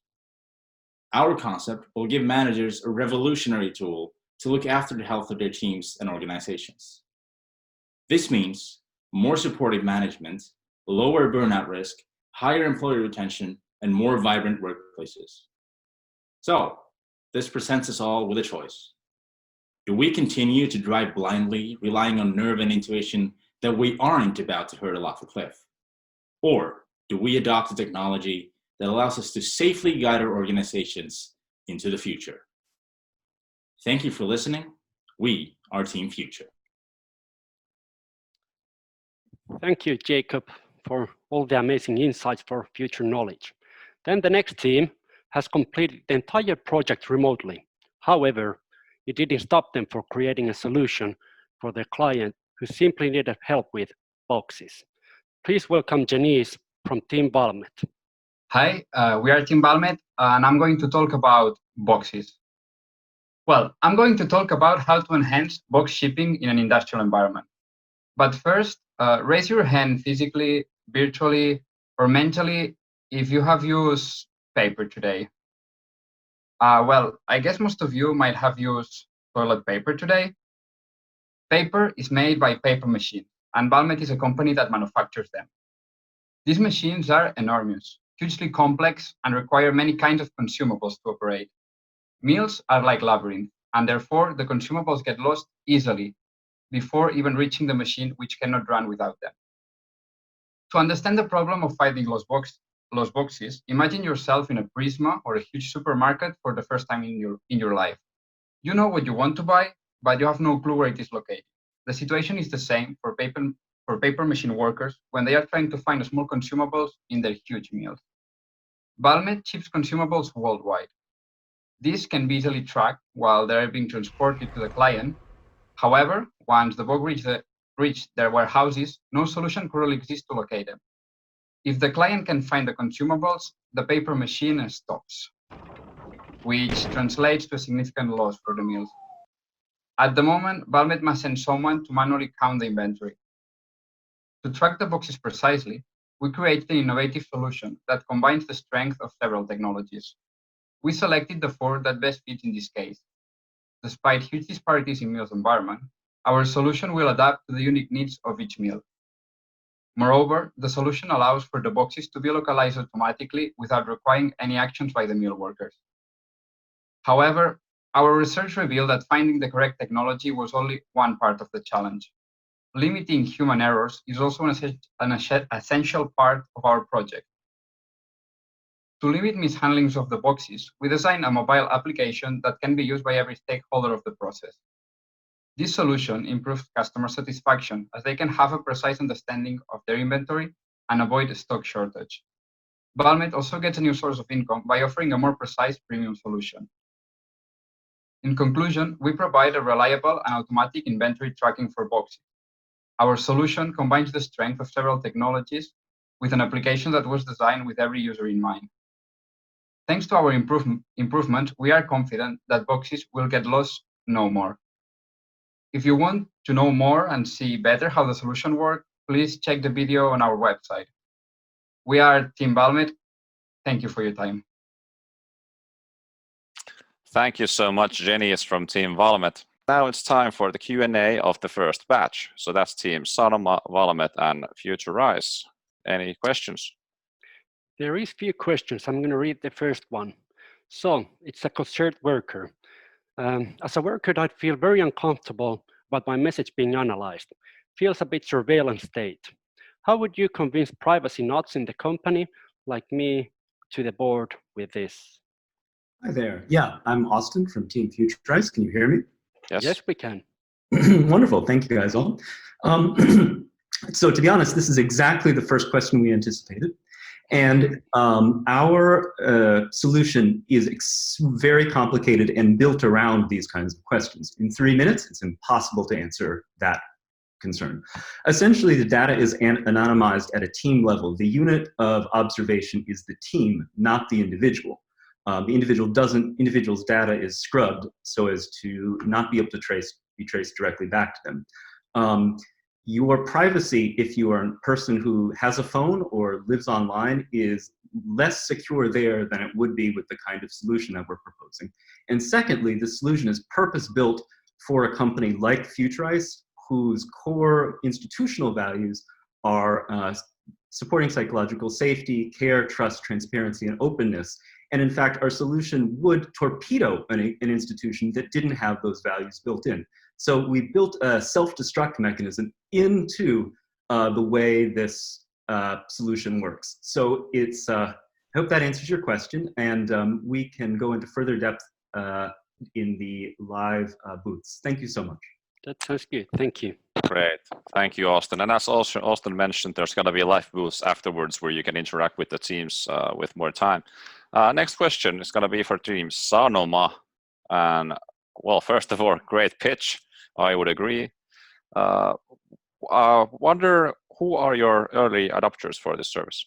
Our concept will give managers a revolutionary tool to look after the health of their teams and organizations. This means more supportive management, lower burnout risk, higher employee retention, and more vibrant workplaces. So, this presents us all with a choice. Do we continue to drive blindly, relying on nerve and intuition that we aren't about to hurtle off a cliff? Or do we adopt a technology that allows us to safely guide our organizations into the future? Thank you for listening. We are Team Future. Thank you, Jacob, for all the amazing insights for future knowledge. Then the next team has completed the entire project remotely. However, it didn't stop them from creating a solution for their client who simply needed help with boxes. Please welcome Janice from Team Valmet. Hi, we are Team Valmet, and I'm going to talk about boxes. Well, I'm going to talk about how to enhance box shipping in an industrial environment. But first, raise your hand physically, virtually, or mentally if you have used paper today. Well, I guess most of you might have used toilet paper today. Paper is made by paper machines, and Valmet is a company that manufactures them. These machines are enormous, hugely complex, and require many kinds of consumables to operate. Mills are like labyrinth, and therefore the consumables get lost easily before even reaching the machine, which cannot run without them. To understand the problem of finding lost boxes, imagine yourself in a Prisma or a huge supermarket for the first time in your life. You know what you want to buy, but you have no clue where it is located. The situation is the same for for paper machine workers when they are trying to find small consumables in their huge mills. Valmet ships consumables worldwide. These can be easily tracked while they are being transported to the client. However, once the bulk reach their warehouses, no solution currently exists to locate them. If the client can find the consumables, the paper machine stops, which translates to a significant loss for the mills. At the moment, Valmet must send someone to manually count the inventory. To track the boxes precisely, we created an innovative solution that combines the strength of several technologies. We selected the 4 that best fit in this case. Despite huge disparities in mill's environment, our solution will adapt to the unique needs of each mill. Moreover, the solution allows for the boxes to be localized automatically without requiring any actions by the mill workers. However, our research revealed that finding the correct technology was only one part of the challenge. Limiting human errors is also an essential part of our project. To limit mishandlings of the boxes, we designed a mobile application that can be used by every stakeholder of the process. This solution improves customer satisfaction as they can have a precise understanding of their inventory and avoid a stock shortage. Valmet also gets a new source of income by offering a more precise premium solution. In conclusion, we provide a reliable and automatic inventory tracking for boxes. Our solution combines the strength of several technologies with an application that was designed with every user in mind. Thanks to our improvement, we are confident that boxes will get lost no more. If you want to know more and see better how the solution works, please check the video on our website. We are Team Valmet. Thank you for your time. Thank you so much, Jenny from Team Valmet. Now it's time for the Q&A of the first batch. So that's Team Sanoma, Valmet, and Futurice. Any questions? There is few questions. I'm going to read the first one. So it's a concerned worker. As a worker, I'd feel very uncomfortable about my message being analyzed. Feels a bit surveillance state. How would you convince privacy nuts in the company, like me, to the board with this? Hi there. Yeah, I'm Austin from Team Futurice. Can you hear me? Yes, we can. Wonderful. Thank you guys all. So to be honest, this is exactly the first question we anticipated. And our solution is very complicated and built around these kinds of questions. In 3 minutes, it's impossible to answer that concern. Essentially, the data is anonymized at a team level. The unit of observation is the team, not the individual. The individual's data is scrubbed so as to not be able to be traced directly back to them. Your privacy, if you are a person who has a phone or lives online, is less secure there than it would be with the kind of solution that we're proposing. And secondly, the solution is purpose-built for a company like Futurice, whose core institutional values are supporting psychological safety, care, trust, transparency, and openness. And in fact, our solution would torpedo an institution that didn't have those values built in. So we built a self-destruct mechanism into the way this solution works. So it's, I hope that answers your question, and we can go into further depth in the live booths. Thank you so much. That sounds good. Thank you. Great. Thank you, Austin. And as also Austin mentioned, there's going to be live booths afterwards where you can interact with the teams with more time. Next question is going to be for Team Sanoma. And well, first of all, great pitch. I would agree. Wonder who are your early adopters for this service?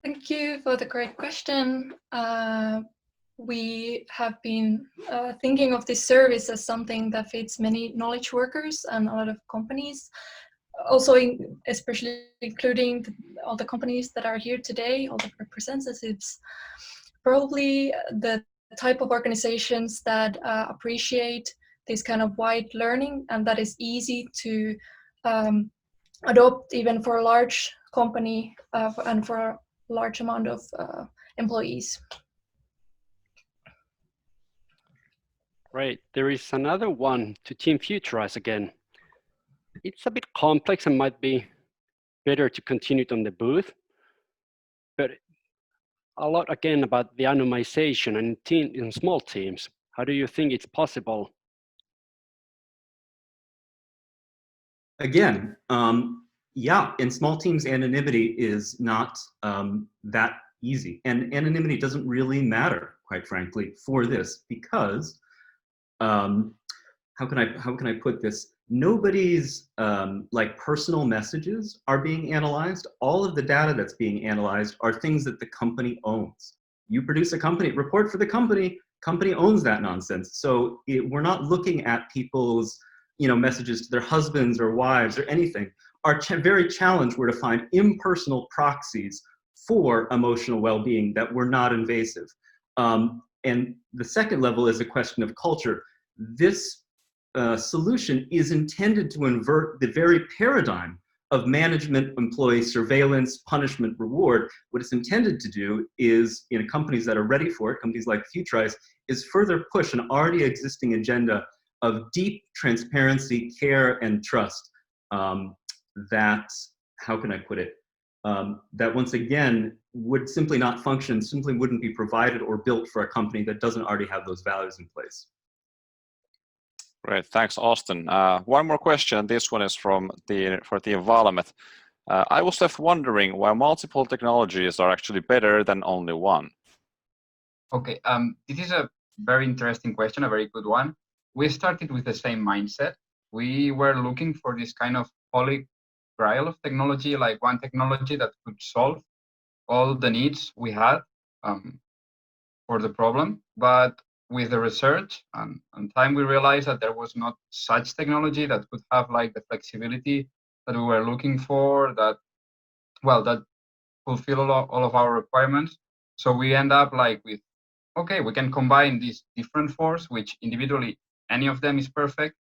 Thank you for the great question. We have been thinking of this service as something that fits many knowledge workers and a lot of companies, also especially including all the companies that are here today, all the representatives. Probably the type of organizations that appreciate this kind of wide learning and that is easy to adopt even for a large company and for a large amount of employees. Great. There is another one to Team Futurice again. It's a bit complex and might be better to continue it on the booth, but a lot again about the anonymization and in small teams. How do you think it's possible? Again, yeah, in small teams, anonymity is not that easy. And anonymity doesn't really matter, quite frankly, for this, because how can I put this? Nobody's like personal messages are being analyzed. All of the data that's being analyzed are things that the company owns. You produce a company, report for the company owns that nonsense. So we're not looking at people's messages to their husbands or wives or anything. Our very challenge were to find impersonal proxies for emotional well-being that were not invasive. And the second level is a question of culture. This solution is intended to invert the very paradigm of management, employee surveillance, punishment, reward. What it's intended to do is, in companies that are ready for it, companies like Futurice, is further push an already existing agenda of deep transparency, care, and trust that, how can I put it, that once again would simply not function, simply wouldn't be provided or built for a company that doesn't already have those values in place. Great, thanks, Austin. One more question. This one is for the Valmet. I was left wondering why multiple technologies are actually better than only one. Okay, this is a very interesting question, a very good one. We started with the same mindset. We were looking for this kind of holy grail of technology, like one technology that could solve all the needs we had for the problem. But with the research and time, we realized that there was not such technology that could have like the flexibility that we were looking for, that fulfill all of our requirements. So we end up like with, okay, we can combine these different fours, which individually any of them is perfect,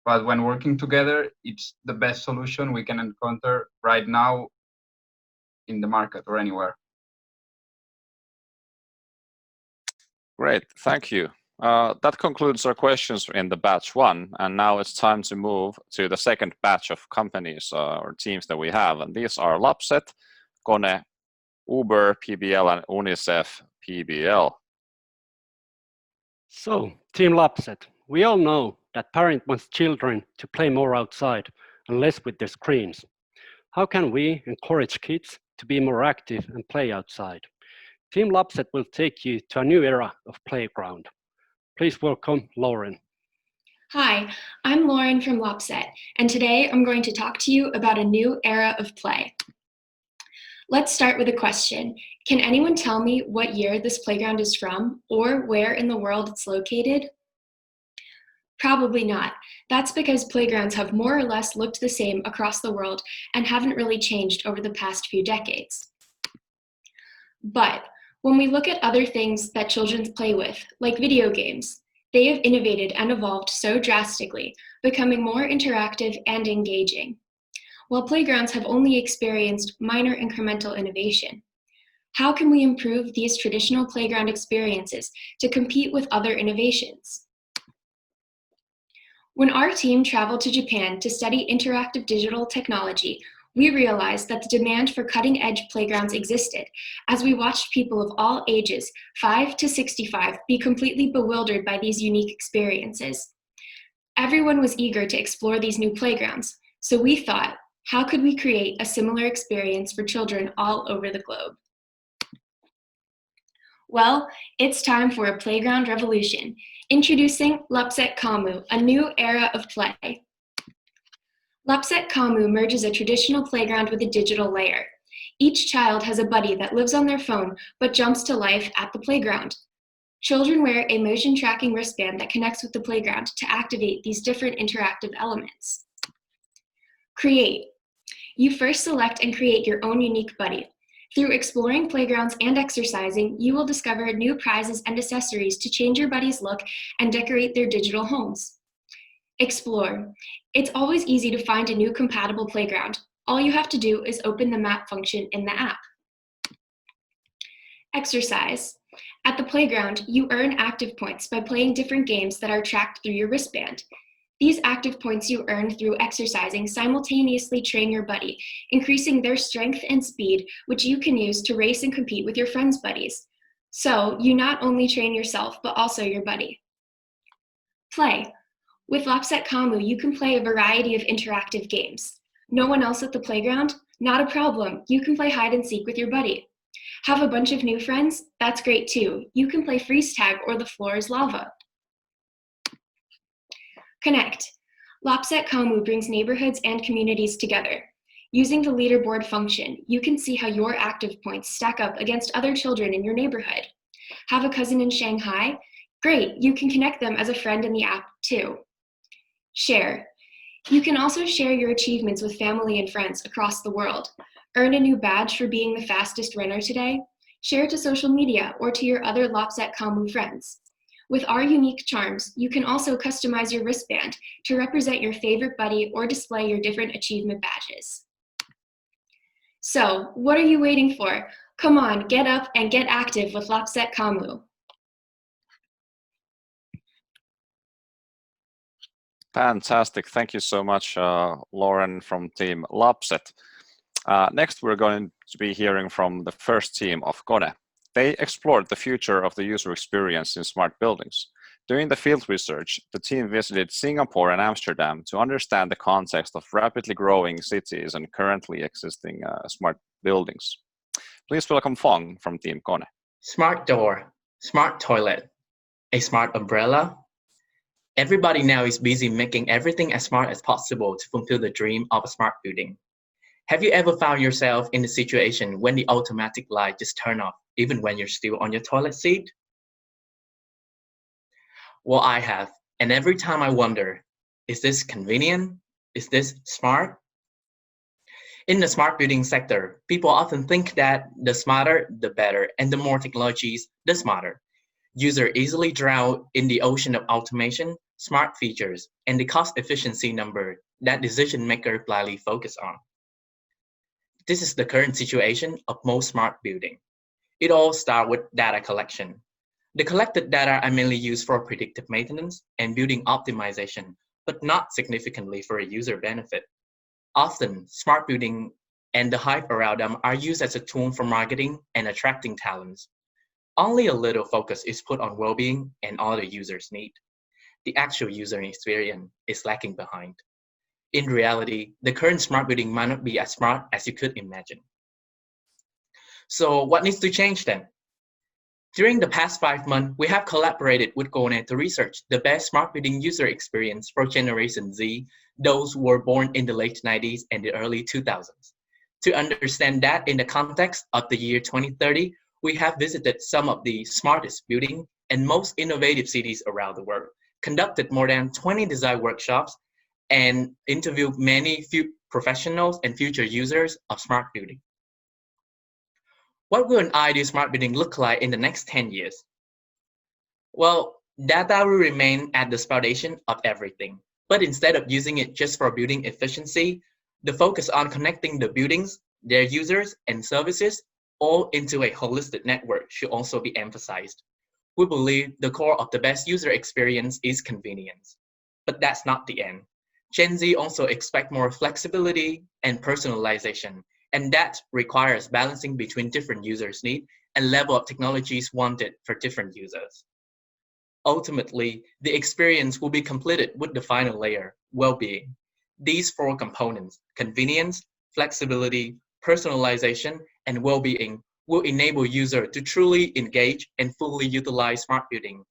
but when working together, it's the best solution we can encounter right now in the market or anywhere. Great, thank you. That concludes our questions in the batch one, and now it's time to move to the second batch of companies or teams that we have, and these are Lappset, Kone, Uber, PBL, and UNICEF, PBL. So, Team Lappset, we all know that parents want children to play more outside and less with their screens. How can we encourage kids to be more active and play outside? Team Lappset will take you to a new era of playground. Please welcome Lauren. Hi, I'm Lauren from Lappset, and today I'm going to talk to you about a new era of play. Let's start with a question. Can anyone tell me what year this playground is from, or where in the world it's located? Probably not. That's because playgrounds have more or less looked the same across the world and haven't really changed over the past few decades. But when we look at other things that children play with, like video games, they have innovated and evolved so drastically, becoming more interactive and engaging, while playgrounds have only experienced minor incremental innovation. How can we improve these traditional playground experiences to compete with other innovations? When our team traveled to Japan to study interactive digital technology, we realized that the demand for cutting-edge playgrounds existed, as we watched people of all ages, 5 to 65, be completely bewildered by these unique experiences. Everyone was eager to explore these new playgrounds, so we thought, how could we create a similar experience for children all over the globe? Well, it's time for a playground revolution. Introducing Lappset Kamu, a new era of play. Lappset Kamu merges a traditional playground with a digital layer. Each child has a buddy that lives on their phone but jumps to life at the playground. Children wear a motion tracking wristband that connects with the playground to activate these different interactive elements. Create. You first select and create your own unique buddy. Through exploring playgrounds and exercising, you will discover new prizes and accessories to change your buddy's look and decorate their digital homes. Explore. It's always easy to find a new compatible playground. All you have to do is open the map function in the app. Exercise. At the playground, you earn active points by playing different games that are tracked through your wristband. These active points you earn through exercising simultaneously train your buddy, increasing their strength and speed, which you can use to race and compete with your friends' buddies. So you not only train yourself, but also your buddy. Play. With Lappset Kamu, you can play a variety of interactive games. No one else at the playground? Not a problem. You can play hide and seek with your buddy. Have a bunch of new friends? That's great too. You can play freeze tag or the floor is lava. Connect. Lappset Kamu brings neighborhoods and communities together. Using the leaderboard function, you can see how your active points stack up against other children in your neighborhood. Have a cousin in Shanghai? Great, you can connect them as a friend in the app too. Share. You can also share your achievements with family and friends across the world. Earn a new badge for being the fastest runner today. Share to social media or to your other Lappset Kamu friends. With our unique charms, you can also customize your wristband to represent your favorite buddy or display your different achievement badges. So, what are you waiting for? Come on, get up and get active with Lappset Kamu. Fantastic. Thank you so much, Lauren from Team Lappset. Next, we're going to be hearing from the first team of Kone. They explored the future of the user experience in smart buildings. During the field research, the team visited Singapore and Amsterdam to understand the context of rapidly growing cities and currently existing smart buildings. Please welcome Fong from Team Kone. Smart door, smart toilet, a smart umbrella. Everybody now is busy making everything as smart as possible to fulfill the dream of a smart building. Have you ever found yourself in a situation when the automatic light just turns off, even when you're still on your toilet seat? Well, I have, and every time I wonder, is this convenient? Is this smart? In the smart building sector, people often think that the smarter, the better, and the more technologies, the smarter. Users easily drown in the ocean of automation, smart features, and the cost efficiency number that decision makers blindly focus on. This is the current situation of most smart building. It all starts with data collection. The collected data are mainly used for predictive maintenance and building optimization, but not significantly for a user benefit. Often, smart building and the hype around them are used as a tool for marketing and attracting talents. Only a little focus is put on well-being and all the users need. The actual user experience is lacking behind. In reality, the current smart building might not be as smart as you could imagine. So what needs to change then? During the past 5 months, we have collaborated with Kone to research the best smart building user experience for Generation Z, those who were born in the late 90s and the early 2000s. To understand that in the context of the year 2030, we have visited some of the smartest buildings and most innovative cities around the world, conducted more than 20 design workshops, and interviewed many professionals and future users of smart building. What will an ideal smart building look like in the next 10 years? Well, data will remain at the foundation of everything, but instead of using it just for building efficiency, the focus on connecting the buildings, their users, and services all into a holistic network should also be emphasized. We believe the core of the best user experience is convenience, but that's not the end. Gen Z also expect more flexibility and personalization, and that requires balancing between different users' needs and level of technologies wanted for different users. Ultimately, the experience will be completed with the final layer, well-being. These 4 components, convenience, flexibility, personalization, and well-being, will enable users to truly engage and fully utilize smart building.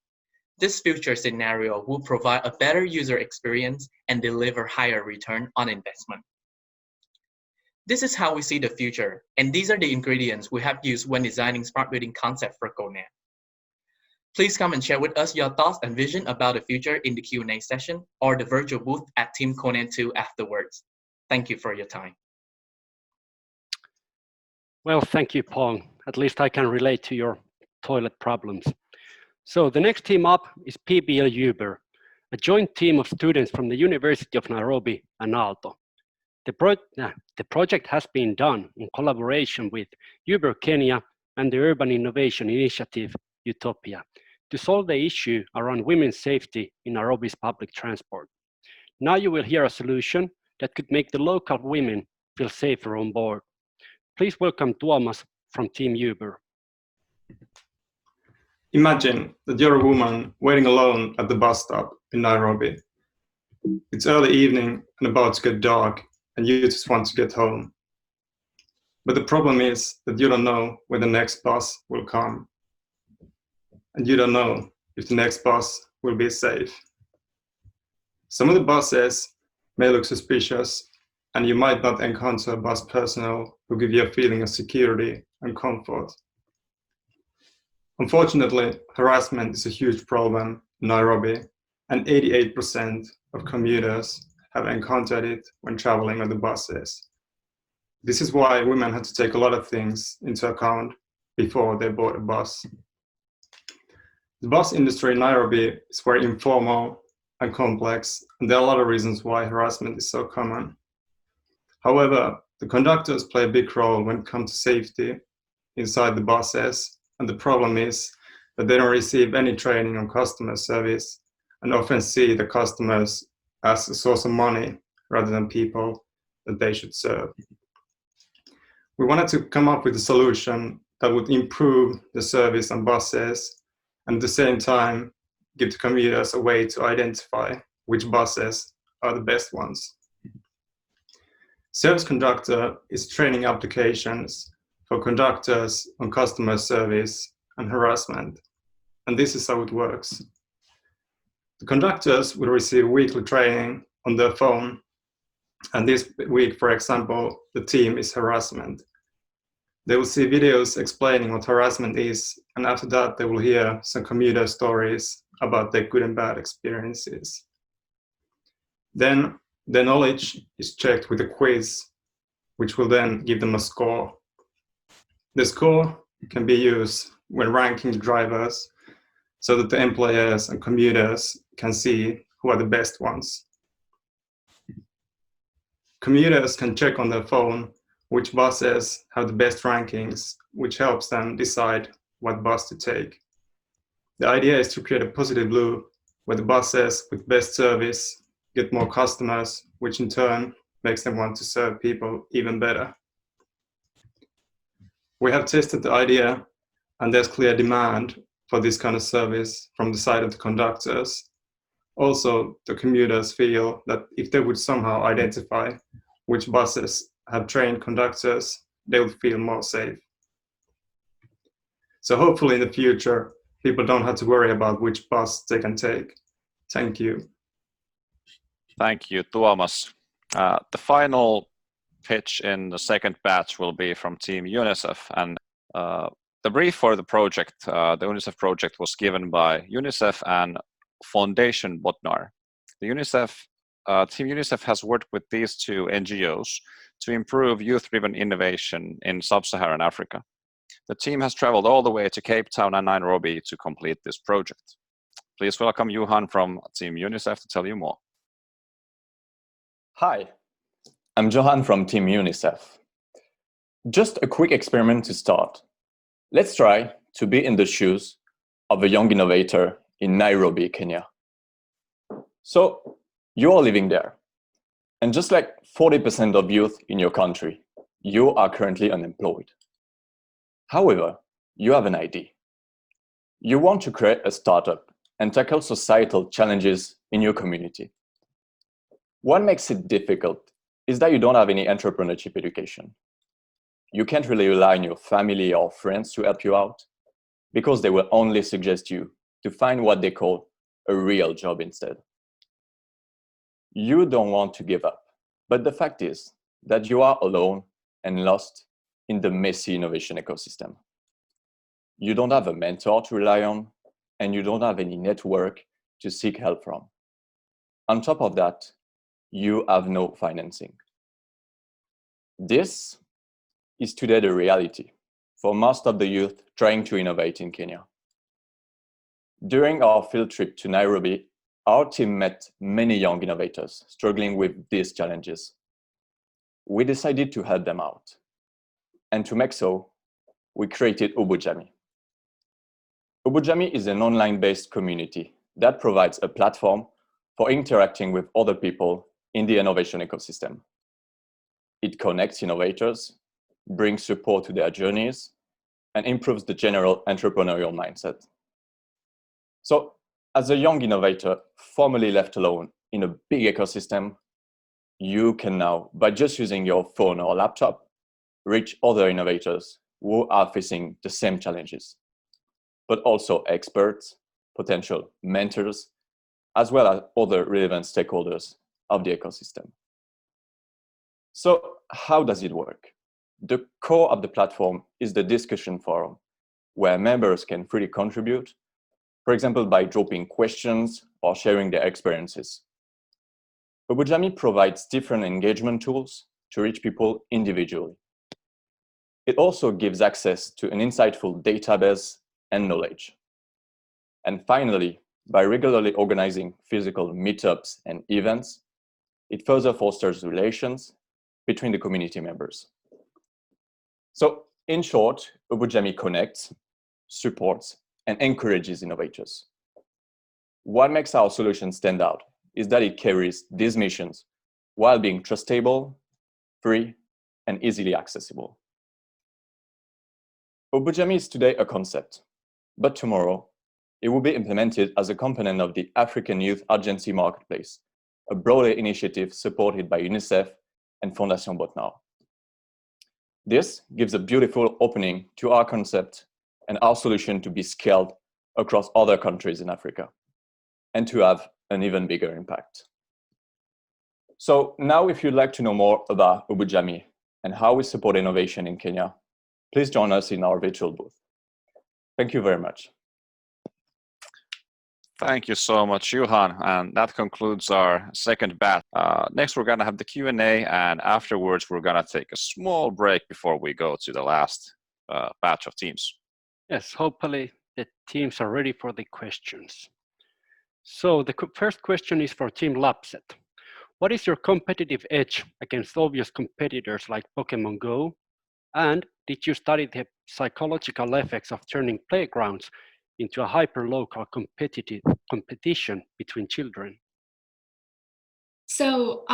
This future scenario will provide a better user experience and deliver higher return on investment. This is how we see the future, and these are the ingredients we have used when designing smart building concept for Kone. Please come and share with us your thoughts and vision about the future in the Q&A session or the virtual booth at Team Kone 2 afterwards. Thank you for your time. Well, thank you, Paul. At least I can relate to your toilet problems. So the next team up is PBL Uber, a joint team of students from the University of Nairobi and Aalto. The project has been done in collaboration with Uber Kenya and the Urban Innovation Initiative, Utopia, to solve the issue around women's safety in Nairobi's public transport. Now you will hear a solution that could make the local women feel safer on board. Please welcome Tuomas from Team Uber. Imagine that you're a woman waiting alone at the bus stop in Nairobi. It's early evening and about to get dark, and you just want to get home. But the problem is that you don't know when the next bus will come. And you don't know if the next bus will be safe. Some of the buses may look suspicious, and you might not encounter bus personnel who give you a feeling of security and comfort. Unfortunately, harassment is a huge problem in Nairobi, and 88% of commuters have encountered it when traveling on the buses. This is why women had to take a lot of things into account before they board a bus. The bus industry in Nairobi is very informal and complex, and there are a lot of reasons why harassment is so common. However, the conductors play a big role when it comes to safety inside the buses, and the problem is that they don't receive any training on customer service and often see the customers as a source of money rather than people that they should serve. We wanted to come up with a solution that would improve the service on buses and at the same time give the commuters a way to identify which buses are the best ones. Service Conductor is training applications for conductors on customer service and harassment, and this is how it works. The conductors will receive weekly training on their phone, and this week, for example, the theme is harassment. They will see videos explaining what harassment is, and after that they will hear some commuter stories about their good and bad experiences. Then their knowledge is checked with a quiz, which will then give them a score. The score can be used when ranking the drivers so that the employers and commuters can see who are the best ones. Commuters can check on their phone which buses have the best rankings, which helps them decide what bus to take. The idea is to create a positive loop where the buses with best service get more customers, which in turn makes them want to serve people even better. We have tested the idea, and there's clear demand for this kind of service from the side of the conductors. Also, the commuters feel that if they would somehow identify which buses have trained conductors, they will feel more safe. So hopefully in the future, people don't have to worry about which bus they can take. Thank you. Thank you, Tuomas. The final pitch in the second batch will be from Team UNICEF, and the brief for the project, the UNICEF project, was given by UNICEF and Foundation Botnar. The Team UNICEF has worked with these two NGOs to improve youth-driven innovation in sub-Saharan Africa. The team has traveled all the way to Cape Town and Nairobi to complete this project. Please welcome Johan from Team UNICEF to tell you more. Hi, I'm Johan from Team UNICEF. Just a quick experiment to start. Let's try to be in the shoes of a young innovator in Nairobi, Kenya. So you are living there, and just like 40% of youth in your country, you are currently unemployed. However, you have an idea. You want to create a startup and tackle societal challenges in your community. What makes it difficult is that you don't have any entrepreneurship education. You can't really rely on your family or friends to help you out because they will only suggest you to find what they call a real job instead. You don't want to give up, but the fact is that you are alone and lost in the messy innovation ecosystem. You don't have a mentor to rely on, and you don't have any network to seek help from. On top of that, you have no financing. This is today the reality for most of the youth trying to innovate in Kenya. During our field trip to Nairobi, our team met many young innovators struggling with these challenges. We decided to help them out. And to make so, we created Ubujami. Ubujami is an online-based community that provides a platform for interacting with other people in the innovation ecosystem. It connects innovators, brings support to their journeys, and improves the general entrepreneurial mindset. So, as a young innovator formerly left alone in a big ecosystem, you can now, by just using your phone or laptop, reach other innovators who are facing the same challenges, but also experts, potential mentors, as well as other relevant stakeholders of the ecosystem. So how does it work? The core of the platform is the discussion forum, where members can freely contribute, for example, by dropping questions or sharing their experiences. Ubujami provides different engagement tools to reach people individually. It also gives access to an insightful database and knowledge. And finally, by regularly organizing physical meetups and events, it further fosters relations between the community members. So in short, Ubujami connects, supports, and encourages innovators. What makes our solution stand out is that it carries these missions while being trustable, free, and easily accessible. Ubujami is today a concept, but tomorrow it will be implemented as a component of the African Youth Agency Marketplace, a broader initiative supported by UNICEF and Fondation Botnar. This gives a beautiful opening to our concept and our solution to be scaled across other countries in Africa and to have an even bigger impact. So now, if you'd like to know more about Ubujami and how we support innovation in Kenya, please join us in our virtual booth. Thank you very much. Thank you so much, Johan. And that concludes our second batch. Next, we're going to have the Q&A, and afterwards, we're going to take a small break before we go to the last batch of teams. Yes, hopefully the teams are ready for the questions. So the first question is for Team Lappset. What is your competitive edge against obvious competitors like Pokemon Go? And did you study the psychological effects of turning playgrounds into a hyper-local competition between children? So,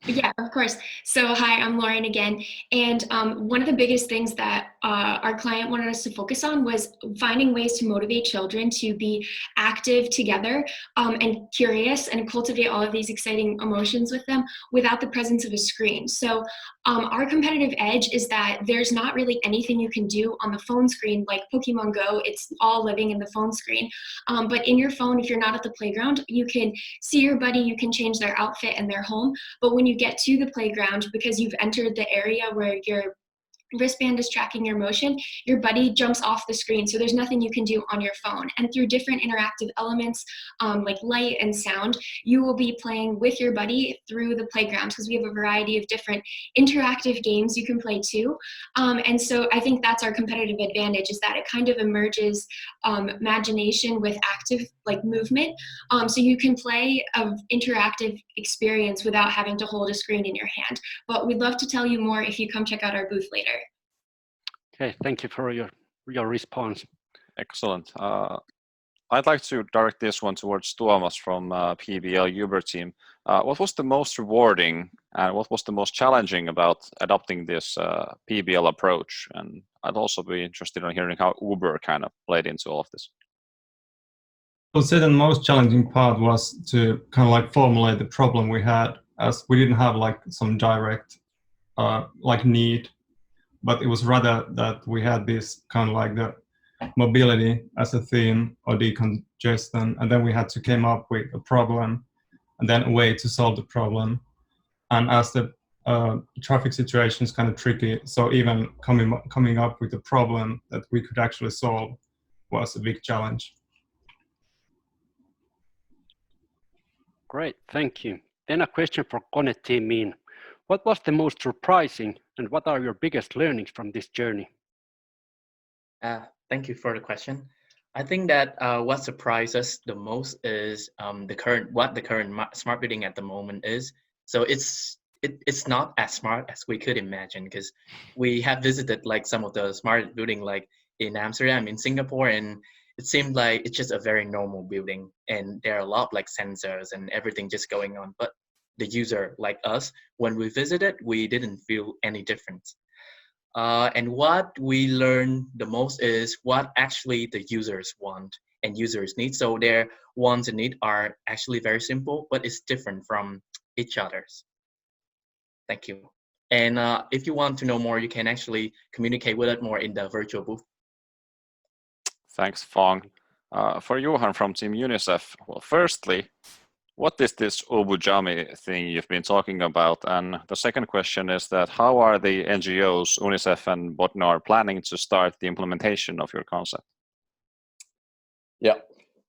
yeah, of course. So hi, I'm Lauren again. And one of the biggest things that our client wanted us to focus on was finding ways to motivate children to be active together and curious and cultivate all of these exciting emotions with them without the presence of a screen. So our competitive edge is that there's not really anything you can do on the phone screen like Pokemon Go. It's all living in the phone screen. But in your phone, if you're not at the playground, you can see your buddy, you can change their outfit and their home. But when you get to the playground, because you've entered the area where your wristband is tracking your motion, your buddy jumps off the screen. So there's nothing you can do on your phone. And through different interactive elements like light and sound, you will be playing with your buddy through the playgrounds because we have a variety of different interactive games you can play too. And so I think that's our competitive advantage, is that it kind of emerges imagination with active like movement. So you can play an interactive experience without having to hold a screen in your hand. But we'd love to tell you more if you come check out our booth later. Okay, thank you for your response. Excellent. I'd like to direct this one towards Tuomas from PBL Uber team. What was the most rewarding and what was the most challenging about adopting this PBL approach? And I'd also be interested in hearing how Uber kind of played into all of this. I would say the most challenging part was to kind of like formulate the problem we had, as we didn't have like some direct like need, but it was rather that we had this kind of like the mobility as a theme or decongestion, and then we had to come up with a problem and then a way to solve the problem. And as the traffic situation is kind of tricky, so even coming up with a problem that we could actually solve was a big challenge. Great, thank you. Then a question for Kone In. What was the most surprising and what are your biggest learnings from this journey? Thank you for the question. I think that what surprised us the most is the current smart building at the moment is. So it's not as smart as we could imagine, because we have visited like some of the smart building like in Amsterdam, in Singapore, and it seemed like it's just a very normal building and there are a lot of like sensors and everything just going on. But the user like us, when we visited, we didn't feel any difference. And what we learn the most is what actually the users want and users need. So their wants and needs are actually very simple, but it's different from each other's. Thank you. And if you want to know more, you can actually communicate with us more in the virtual booth. Thanks, Fong. For Johan from Team UNICEF, well, firstly, what is this Ubujami thing you've been talking about? And the second question is that how are the NGOs, UNICEF and Botnar, planning to start the implementation of your concept? Yeah,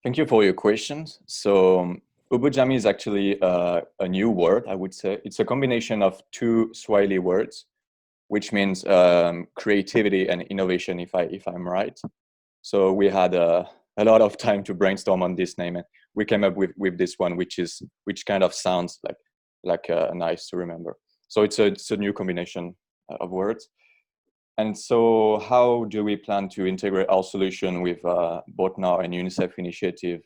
thank you for your questions. So Ubujami is actually a new word, I would say. It's a combination of two Swahili words, which means creativity and innovation, if I'm right. So we had a lot of time to brainstorm on this name, and we came up with this one, which kind of sounds like nice to remember. So it's a new combination of words. And so how do we plan to integrate our solution with Botnar and UNICEF initiative?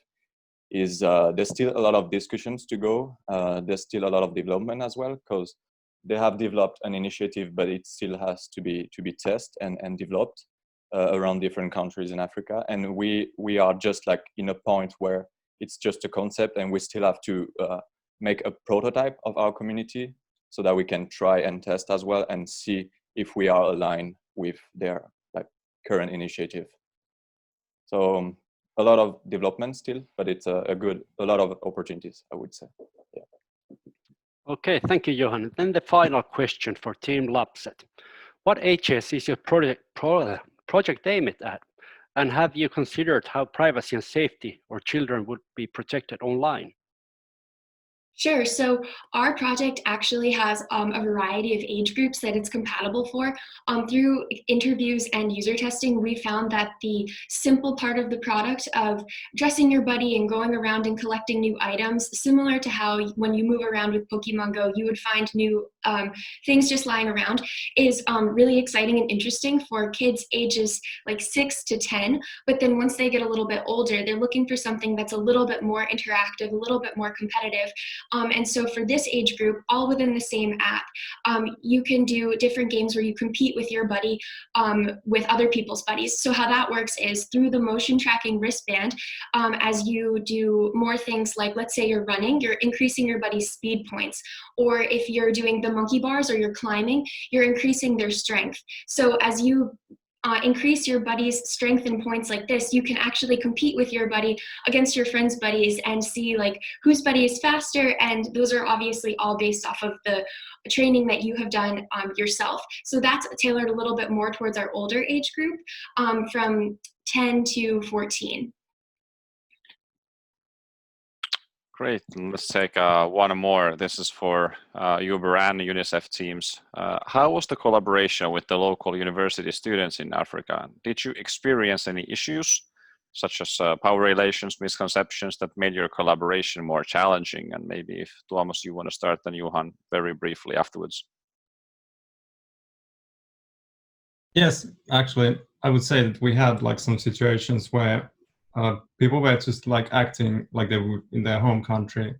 Is there's still a lot of discussions to go. There's still a lot of development as well, because they have developed an initiative, but it still has to be tested and developed around different countries in Africa. And we are just like in a point where it's just a concept, and we still have to make a prototype of our community so that we can try and test as well and see if we are aligned with their current initiative. So a lot of development still, but it's a lot of opportunities, I would say. Yeah. Okay, thank you, Johan. Then the final question for Team Lappset. What ages is your project aimed at? And have you considered how privacy and safety or children would be protected online? Sure. So our project actually has a variety of age groups that it's compatible for. Through interviews and user testing, we found that the simple part of the product of dressing your buddy and going around and collecting new items, similar to how when you move around with Pokemon Go, you would find new things just lying around, is really exciting and interesting for kids ages like 6 to 10. But then once they get a little bit older, they're looking for something that's a little bit more interactive, a little bit more competitive. And so for this age group, all within the same app, you can do different games where you compete with your buddy with other people's buddies. So how that works is through the motion tracking wristband, as you do more things like, let's say you're running, you're increasing your buddy's speed points. Or if you're doing the monkey bars or you're climbing, you're increasing their strength. So as you increase your buddy's strength and points like this, you can actually compete with your buddy against your friend's buddies and see like whose buddy is faster. And those are obviously all based off of the training that you have done yourself. So that's tailored a little bit more towards our older age group from 10 to 14. Great. Let's take one more. This is for Uber and UNICEF teams. How was the collaboration with the local university students in Africa? Did you experience any issues, such as power relations, misconceptions that made your collaboration more challenging? And maybe if Tuomas, you want to start, then Johan very briefly afterwards. Yes, actually, I would say that we had like some situations where people were just like acting like they were in their home country,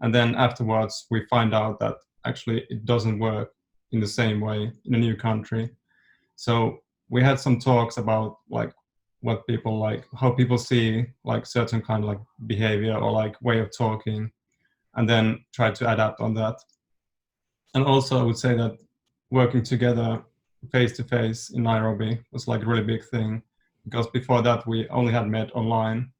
and then afterwards we find out that actually it doesn't work in the same way in a new country. So we had some talks about like what people like, how people see like certain kind of like behavior or like way of talking, and then try to adapt on that. And also I would say that working together face to face in Nairobi was like a really big thing, because before that we only had met online.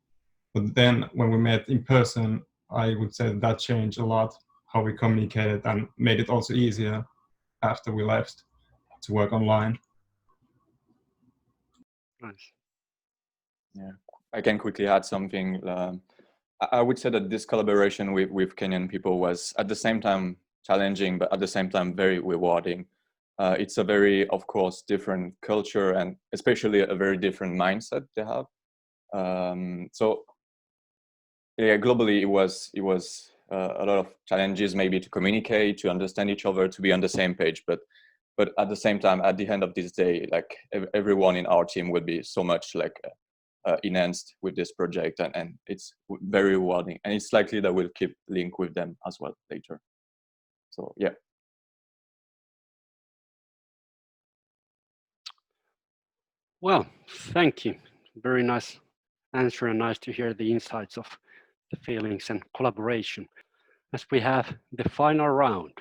But then when we met in person, I would say that changed a lot how we communicated and made it also easier after we left to work online. Nice. Yeah, I can quickly add something. I would say that this collaboration with Kenyan people was at the same time challenging, but at the same time very rewarding. It's a very, of course, different culture, and especially a very different mindset they have. So yeah, globally, it was a lot of challenges, maybe to communicate, to understand each other, to be on the same page. But at the same time, at the end of this day, like everyone in our team will be so much like enhanced with this project, and it's very rewarding. And it's likely that we'll keep link with them as well later. So yeah. Well, thank you. Very nice answer and nice to hear the insights of the feelings and collaboration as we have the final round.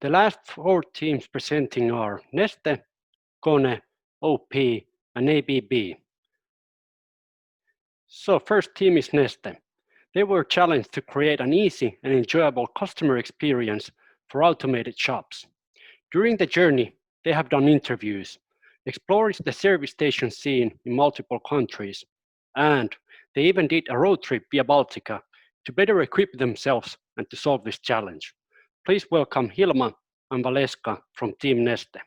The last 4 teams presenting are Neste, Kone, OP, and ABB. So first team is Neste. They were challenged to create an easy and enjoyable customer experience for automated shops. During the journey, they have done interviews, explored the service station scene in multiple countries, and they even did a road trip via Baltica to better equip themselves and to solve this challenge. Please welcome Hilma and Valeska from Team Neste.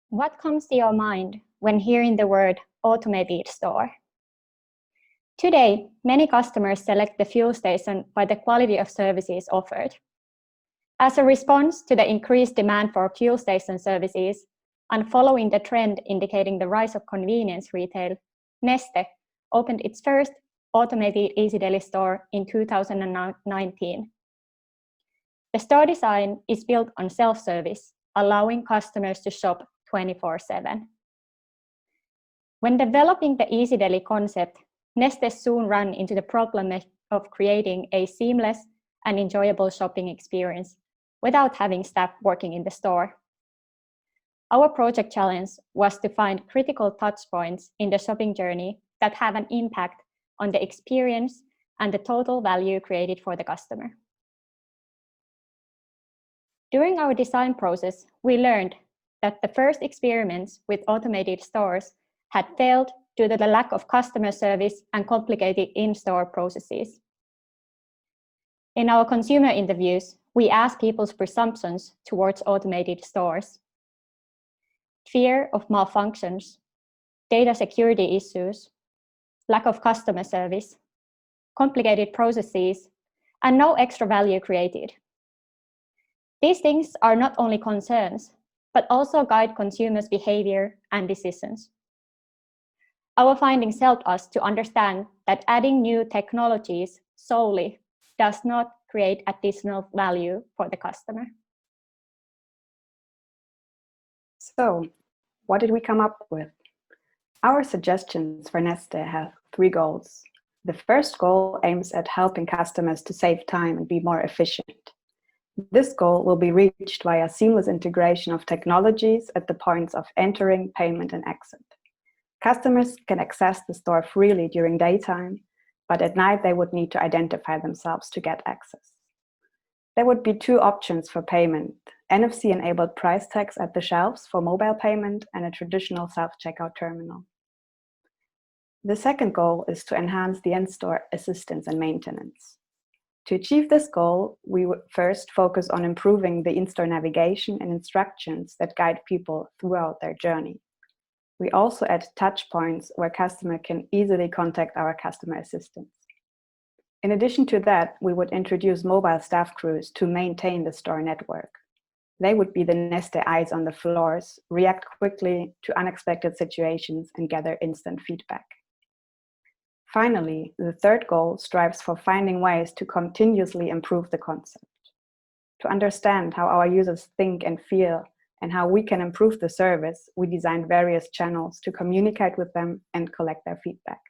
What comes to your mind when hearing the word automated store? Today, many customers select the fuel station by the quality of services offered. As a response to the increased demand for fuel station services and following the trend indicating the rise of convenience retail, Neste opened its first automated Easy Deli store in 2019. The store design is built on self-service, allowing customers to shop 24/7. When developing the Easy Deli concept, Neste soon ran into the problem of creating a seamless and enjoyable shopping experience without having staff working in the store. Our project challenge was to find critical touch points in the shopping journey that have an impact on the experience and the total value created for the customer. During our design process, we learned that the first experiments with automated stores had failed due to the lack of customer service and complicated in-store processes. In our consumer interviews, we asked people's presumptions towards automated stores. Fear of malfunctions, data security issues, lack of customer service, complicated processes, and no extra value created. These things are not only concerns, but also guide consumers' behavior and decisions. Our findings helped us to understand that adding new technologies solely does not create additional value for the customer. So, what did we come up with? Our suggestions for Neste have 3 goals. The first goal aims at helping customers to save time and be more efficient. This goal will be reached via seamless integration of technologies at the points of entering, payment, and exit. Customers can access the store freely during daytime, but at night they would need to identify themselves to get access. There would be 2 options for payment: NFC-enabled price tags at the shelves for mobile payment and a traditional self-checkout terminal. The second goal is to enhance the in-store assistance and maintenance. To achieve this goal, we would first focus on improving the in-store navigation and instructions that guide people throughout their journey. We also add touch points where customers can easily contact our customer assistants. In addition to that, we would introduce mobile staff crews to maintain the store network. They would be the Neste eyes on the floors, react quickly to unexpected situations, and gather instant feedback. Finally, the third goal strives for finding ways to continuously improve the concept. To understand how our users think and feel and how we can improve the service, we designed various channels to communicate with them and collect their feedback.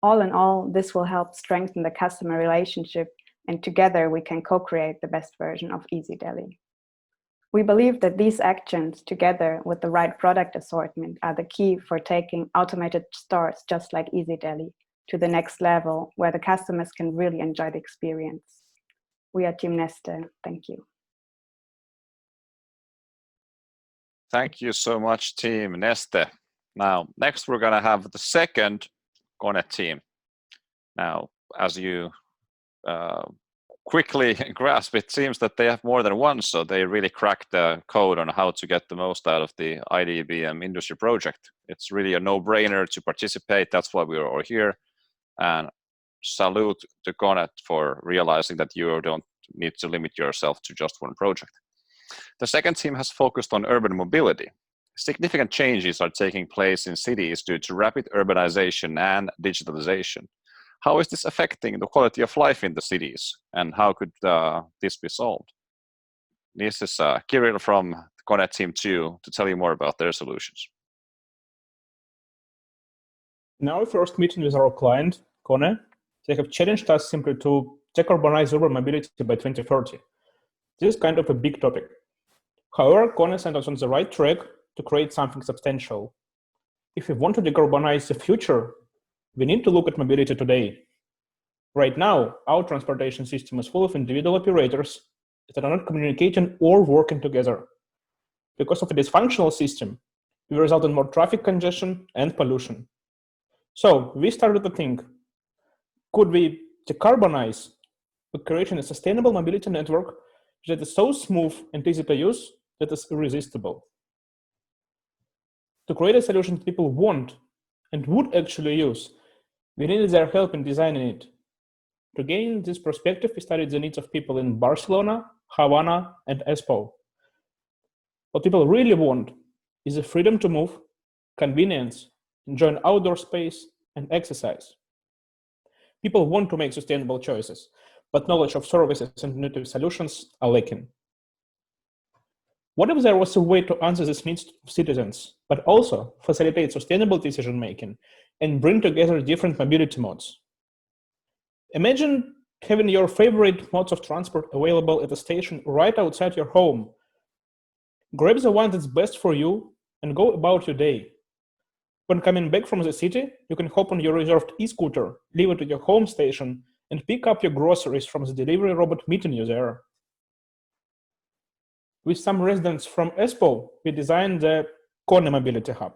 All in all, this will help strengthen the customer relationship, and together we can co-create the best version of Easy Deli. We believe that these actions, together with the right product assortment, are the key for taking automated stores just like Easy Deli to the next level, where the customers can really enjoy the experience. We are Team Neste. Thank you. Thank you so much, Team Neste. Now, next we're going to have the second Kone team. Now, as you quickly grasp, it seems that they have more than one, so they really cracked the code on how to get the most out of the IDBM industry project. It's really a no-brainer to participate. That's why we are all here. And salute to Kone for realizing that you don't need to limit yourself to just one project. The second team has focused on urban mobility. Significant changes are taking place in cities due to rapid urbanization and digitalization. How is this affecting the quality of life in the cities, and how could this be solved? This is Kirill from Kone team to tell you more about their solutions. In our first meeting with our client, Kone, they have challenged us simply to decarbonize urban mobility by 2030. This is kind of a big topic. However, Kone sent us on the right track to create something substantial. If we want to decarbonize the future, we need to look at mobility today. Right now, our transportation system is full of individual operators that are not communicating or working together. Because of a dysfunctional system, we result in more traffic congestion and pollution. So we started to think, could we decarbonize by creating a sustainable mobility network that is so smooth and easy to use that is irresistible? To create a solution that people want and would actually use, we needed their help in designing it. To gain this perspective, we studied the needs of people in Barcelona, Havana, and Espoo. What people really want is the freedom to move, convenience, enjoy an outdoor space, and exercise. People want to make sustainable choices, but knowledge of services and innovative solutions are lacking. What if there was a way to answer these needs of citizens, but also facilitate sustainable decision-making and bring together different mobility modes? Imagine having your favorite modes of transport available at a station right outside your home. Grab the one that's best for you and go about your day. When coming back from the city, you can hop on your reserved e-scooter, leave it at your home station, and pick up your groceries from the delivery robot meeting you there. With some residents from Espoo, we designed the Kone Mobility Hub.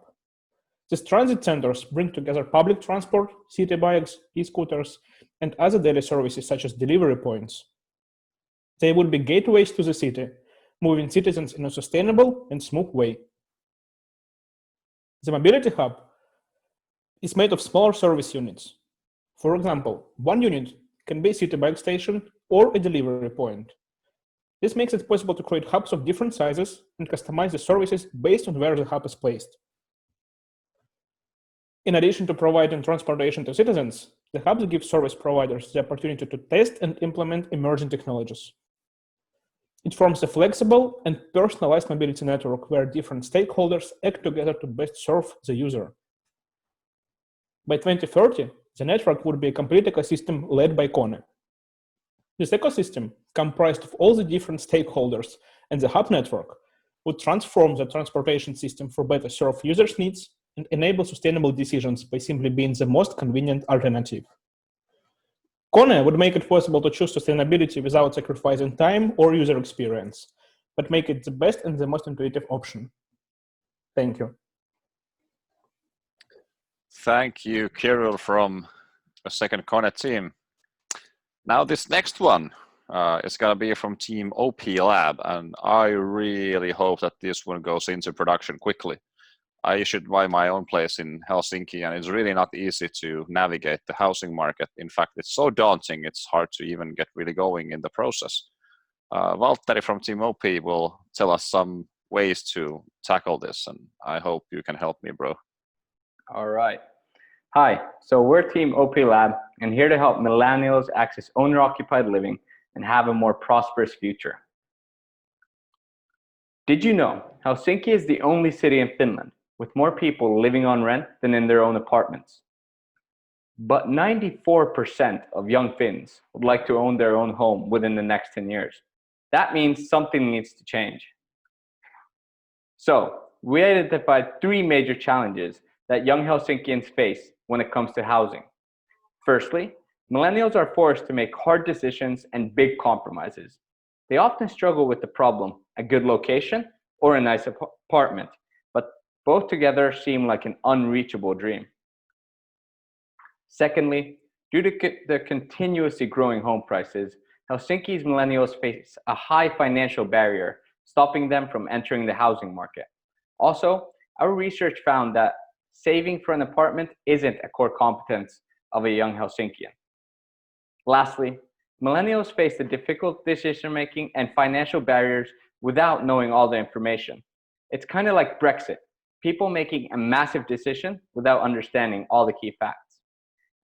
These transit centers bring together public transport, city bikes, e-scooters, and other daily services such as delivery points. They will be gateways to the city, moving citizens in a sustainable and smooth way. The Mobility Hub is made of smaller service units. For example, one unit can be a city bike station or a delivery point. This makes it possible to create hubs of different sizes and customize the services based on where the hub is placed. In addition to providing transportation to citizens, the hubs give service providers the opportunity to test and implement emerging technologies. It forms a flexible and personalized mobility network where different stakeholders act together to best serve the user. By 2030, the network would be a complete ecosystem led by Kone. This ecosystem, comprised of all the different stakeholders and the hub network, would transform the transportation system for better serve users' needs and enable sustainable decisions by simply being the most convenient alternative. Kone would make it possible to choose sustainability without sacrificing time or user experience, but make it the best and the most intuitive option. Thank you. Thank you, Kirill from the second Kone team. Now this next one is going to be from Team OP Lab, and I really hope that this one goes into production quickly. I should buy my own place in Helsinki, and it's really not easy to navigate the housing market. In fact, it's so daunting, it's hard to even get really going in the process. Valtteri from Team OP will tell us some ways to tackle this, and I hope you can help me, bro. All right. Hi, so we're Team OP Lab, and here to help millennials access owner-occupied living and have a more prosperous future. Did you know Helsinki is the only city in Finland with more people living on rent than in their own apartments? But 94% of young Finns would like to own their own home within the next 10 years. That means something needs to change. So we identified 3 major challenges that young Helsinkians face when it comes to housing. Firstly, millennials are forced to make hard decisions and big compromises. They often struggle with the problem, a good location or a nice apartment, but both together seem like an unreachable dream. Secondly, due to the continuously growing home prices, Helsinki's millennials face a high financial barrier, stopping them from entering the housing market. Also, our research found that saving for an apartment isn't a core competence of a young Helsinkian. Lastly, millennials face the difficult decision-making and financial barriers without knowing all the information. It's kind of like Brexit, people making a massive decision without understanding all the key facts.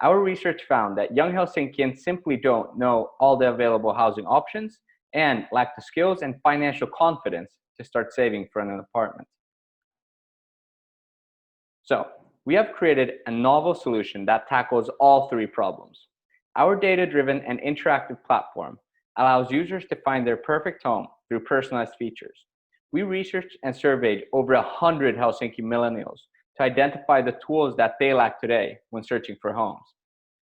Our research found that young Helsinkians simply don't know all the available housing options and lack the skills and financial confidence to start saving for an apartment. So we have created a novel solution that tackles all three problems. Our data-driven and interactive platform allows users to find their perfect home through personalized features. We researched and surveyed over 100 Helsinki millennials to identify the tools that they lack today when searching for homes.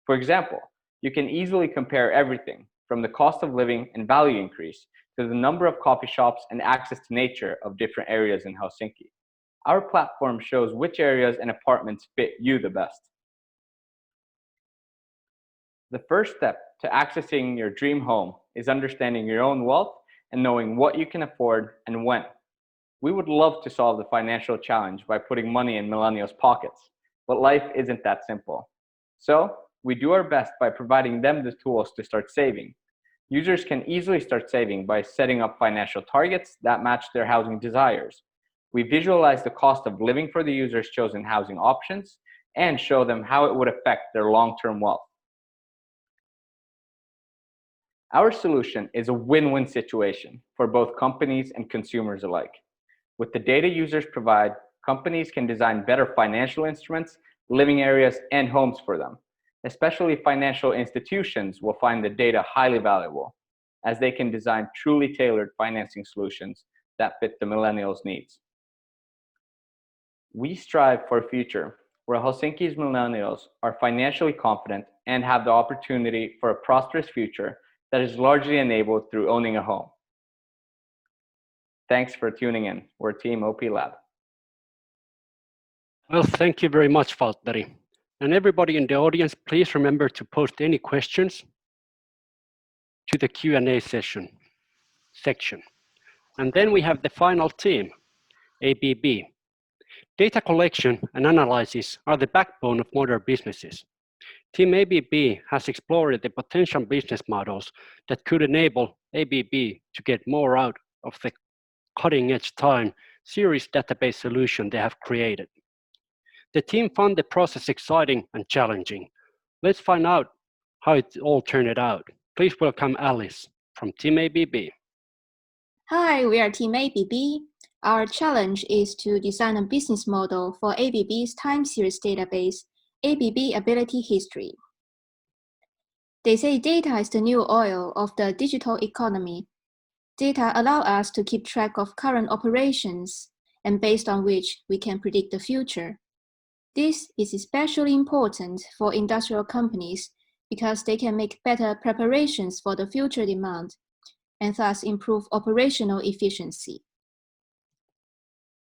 For example, you can easily compare everything from the cost of living and value increase to the number of coffee shops and access to nature of different areas in Helsinki. Our platform shows which areas and apartments fit you the best. The first step to accessing your dream home is understanding your own wealth and knowing what you can afford and when. We would love to solve the financial challenge by putting money in millennials' pockets, but life isn't that simple. So we do our best by providing them the tools to start saving. Users can easily start saving by setting up financial targets that match their housing desires. We visualize the cost of living for the users' chosen housing options and show them how it would affect their long-term wealth. Our solution is a win-win situation for both companies and consumers alike. With the data users provide, companies can design better financial instruments, living areas, and homes for them. Especially financial institutions will find the data highly valuable, as they can design truly tailored financing solutions that fit the millennials' needs. We strive for a future where Helsinki's millennials are financially confident and have the opportunity for a prosperous future that is largely enabled through owning a home. Thanks for tuning in. We're Team OP Lab. Well, thank you very much, Valtteri. And everybody in the audience, please remember to post any questions to the Q&A section. And then we have the final team, ABB. Data collection and analysis are the backbone of modern businesses. Team ABB has explored the potential business models that could enable ABB to get more out of the cutting-edge time series database solution they have created. The team found the process exciting and challenging. Let's find out how it all turned out. Please welcome Alice from Team ABB. Hi, we are Team ABB. Our challenge is to design a business model for ABB's time series database, ABB Ability History. They say data is the new oil of the digital economy. Data allow us to keep track of current operations, and based on which we can predict the future. This is especially important for industrial companies because they can make better preparations for the future demand and thus improve operational efficiency.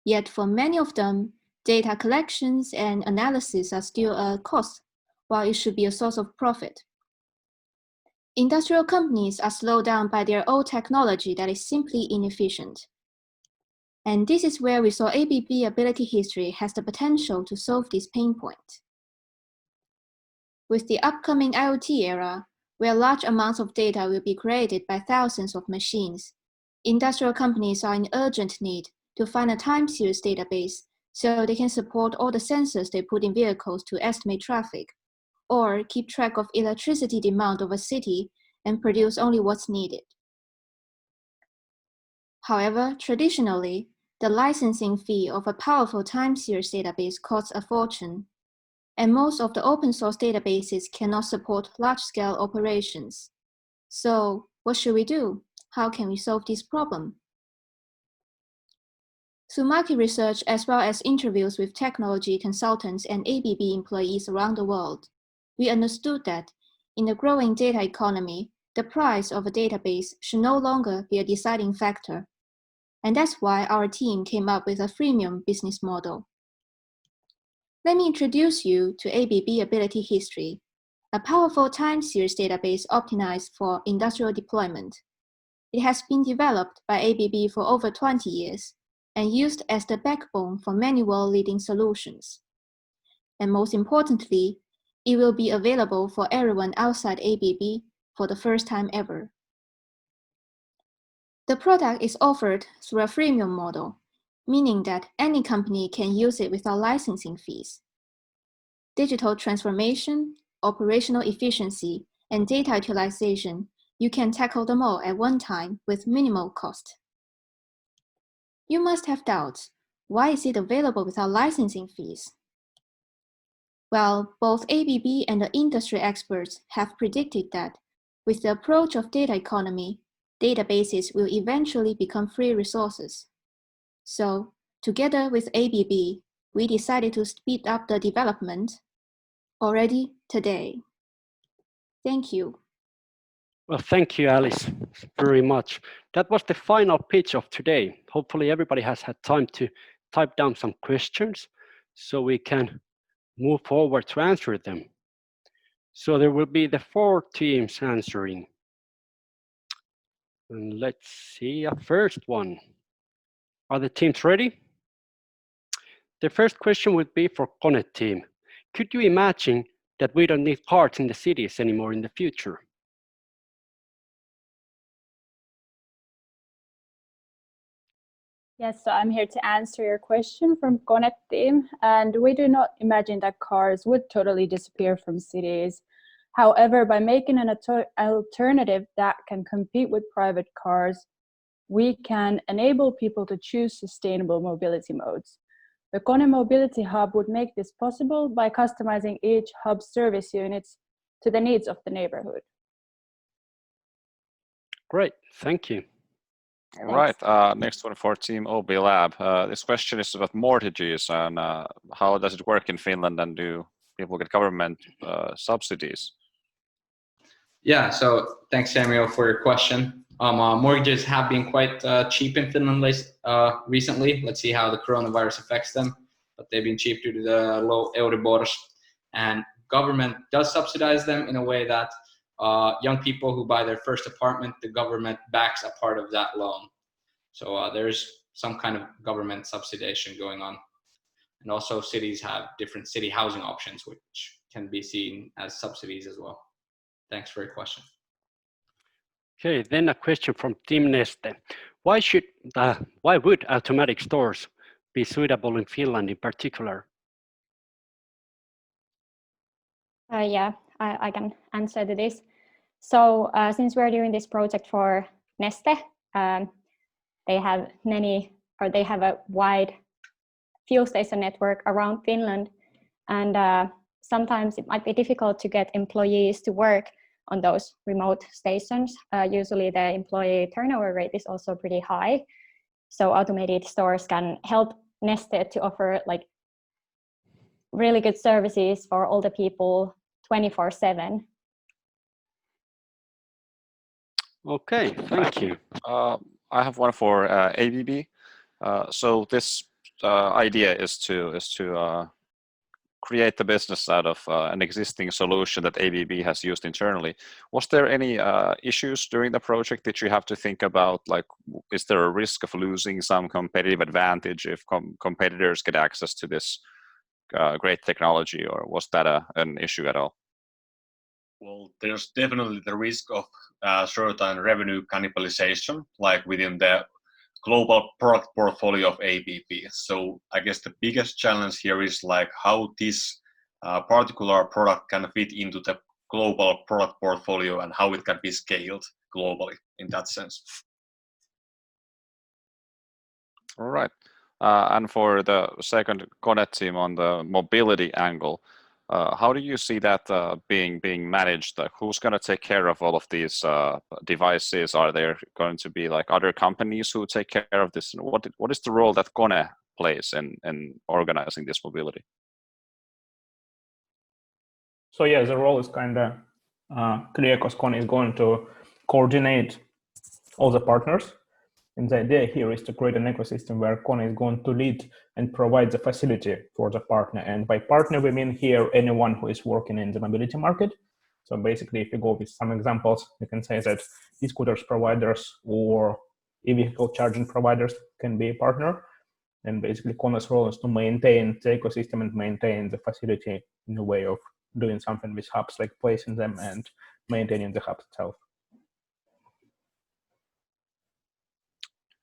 Yet for many of them, data collections and analysis are still a cost, while it should be a source of profit. Industrial companies are slowed down by their old technology that is simply inefficient. And this is where we saw ABB Ability History has the potential to solve this pain point. With the upcoming IoT era, where large amounts of data will be created by thousands of machines, industrial companies are in urgent need to find a time series database so they can support all the sensors they put in vehicles to estimate traffic, or keep track of electricity demand of a city and produce only what's needed. However, traditionally, the licensing fee of a powerful time series database costs a fortune, and most of the open source databases cannot support large-scale operations. So, what should we do? How can we solve this problem? Through market research as well as interviews with technology consultants and ABB employees around the world, we understood that in the growing data economy, the price of a database should no longer be a deciding factor. And that's why our team came up with a freemium business model. Let me introduce you to ABB Ability History, a powerful time series database optimized for industrial deployment. It has been developed by ABB for over 20 years and used as the backbone for many world-leading solutions. And most importantly, it will be available for everyone outside ABB for the first time ever. The product is offered through a freemium model, meaning that any company can use it without licensing fees. Digital transformation, operational efficiency, and data utilization, you can tackle them all at one time with minimal cost. You must have doubts. Why is it available without licensing fees? Well, both ABB and the industry experts have predicted that with the approach of data economy, databases will eventually become free resources. So, together with ABB, we decided to speed up the development already today. Thank you. Well, thank you, Alice, very much. That was the final pitch of today. Hopefully everybody has had time to type down some questions so we can move forward to answer them. So there will be the 4 teams answering. And let's see a first one. Are the teams ready? The first question would be for Kone team. Could you imagine that we don't need cards in the cities anymore in the future? Yes, so I'm here to answer your question from Kone team, and we do not imagine that cars would totally disappear from cities. However, by making an alternative that can compete with private cars, we can enable people to choose sustainable mobility modes. The Kone Mobility Hub would make this possible by customizing each hub service units to the needs of the neighborhood. Great, thank you. All right, next one for Team OB Lab. This question is about mortgages and how does it work in Finland, and do people get government subsidies? Yeah, so thanks, Samuel, for your question. Mortgages have been quite cheap in Finland recently. Let's see how the coronavirus affects them, but they've been cheap due to the low Euribors, and government does subsidize them in a way that young people who buy their first apartment, the government backs a part of that loan. So there's some kind of government subsidization going on. And also cities have different city housing options, which can be seen as subsidies as well. Thanks for your question. Okay, then a question from Team Neste. Why would automatic stores be suitable in Finland in particular? Yeah, I can answer to this. So since we're doing this project for Neste, they have a wide fuel station network around Finland, and sometimes it might be difficult to get employees to work on those remote stations. Usually the employee turnover rate is also pretty high. So automated stores can help Neste to offer like really good services for all the people 24/7. Okay, thank you. I have one for ABB. So this idea is to create the business out of an existing solution that ABB has used internally. Was there any issues during the project that you have to think about? Like, is there a risk of losing some competitive advantage if competitors get access to this great technology, or was that an issue at all? Well, there's definitely the risk of certain revenue cannibalization, like within the global product portfolio of ABB. So I guess the biggest challenge here is like how this particular product can fit into the global product portfolio and how it can be scaled globally in that sense. All right. And for the second Kone team on the mobility angle, how do you see that being managed? Who's going to take care of all of these devices? Are there going to be like other companies who take care of this? And what is the role that Kone plays in organizing this mobility? So yeah, the role is kind of clear because Kone is going to coordinate all the partners. And the idea here is to create an ecosystem where Kone is going to lead and provide the facility for the partner. And by partner, we mean here anyone who is working in the mobility market. So basically, if you go with some examples, you can say that e-scooters providers or e-vehicle charging providers can be a partner. And basically, Kone's role is to maintain the ecosystem and maintain the facility in a way of doing something with hubs, like placing them and maintaining the hub itself.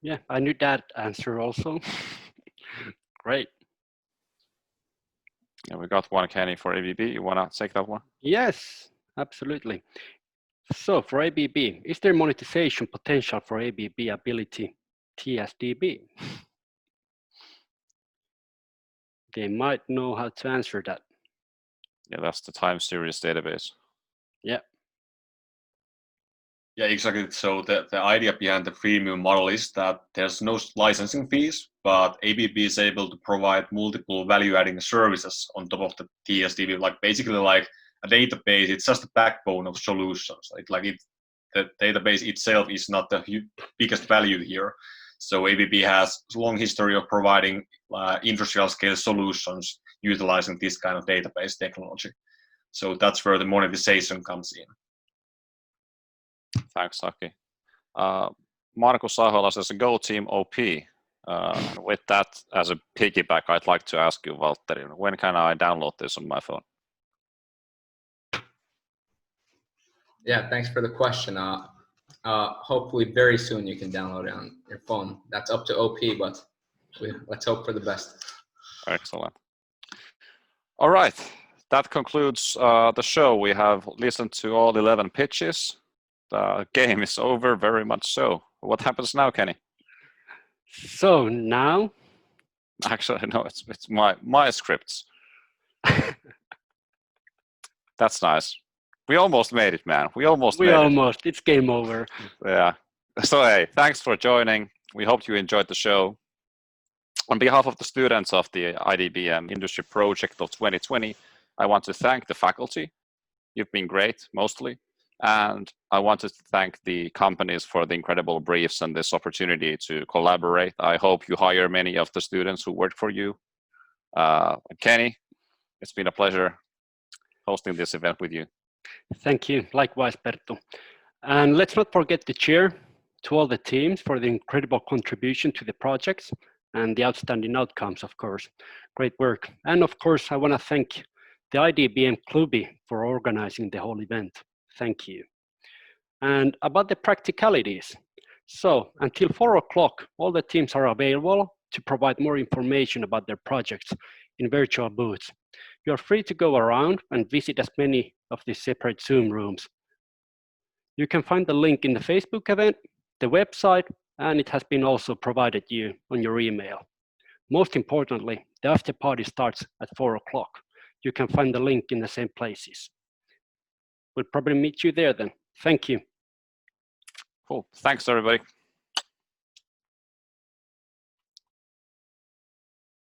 Yeah, I knew that answer also. Great. Yeah, we got one, Keny, for ABB. You want to take that one? Yes, absolutely. So for ABB, is there monetization potential for ABB Ability TSDB? They might know how to answer that. Yeah, that's the time series database. Yeah. Yeah, exactly. So the idea behind the freemium model is that there's no licensing fees, but ABB is able to provide multiple value-adding services on top of the TSDB, like basically like a database. It's just the backbone of solutions. The database itself is not the biggest value here. So ABB has a long history of providing industrial scale solutions utilizing this kind of database technology. So that's where the monetization comes in. Thanks, Saki. Markus Ahola says, "Go Team OP." With that as a piggyback, I'd like to ask you, Valtteri, when can I download this on my phone? Yeah, thanks for the question. Hopefully very soon you can download it on your phone. That's up to OP, but let's hope for the best. Excellent. All right, that concludes the show. We have listened to all 11 pitches. The game is over, very much so. What happens now, Keny? So now? Actually, no, it's my scripts. That's nice. We almost made it, man. It's game over. Yeah. So hey, thanks for joining. We hope you enjoyed the show. On behalf of the students of the IDBM Industry Project of 2020, I want to thank the faculty. You've been great, mostly. And I wanted to thank the companies for the incredible briefs and this opportunity to collaborate. I hope you hire many of the students who work for you. Keny, it's been a pleasure hosting this event with you. Thank you. Likewise, Perttu. And let's not forget to cheer to all the teams for the incredible contribution to the projects and the outstanding outcomes, of course. Great work. And of course, I want to thank the IDBM Klubi for organizing the whole event. Thank you. And about the practicalities. So until 4 o'clock, all the teams are available to provide more information about their projects in virtual booths. You are free to go around and visit as many of these separate Zoom rooms. You can find the link in the Facebook event, the website, and it has been also provided you on your email. Most importantly, the after party starts at 4 o'clock. You can find the link in the same places. We'll probably meet you there then. Thank you. Cool. Thanks, everybody.